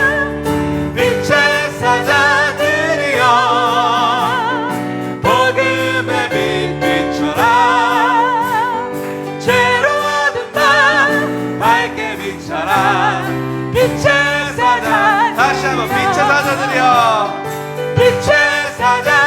빛의 사자들이여 복음의 빛 비춰라. 죄로 어둠 밤 밝게 비춰라. 빛의 사자, 다시 한번 빛의 사자들이여 빛의 사자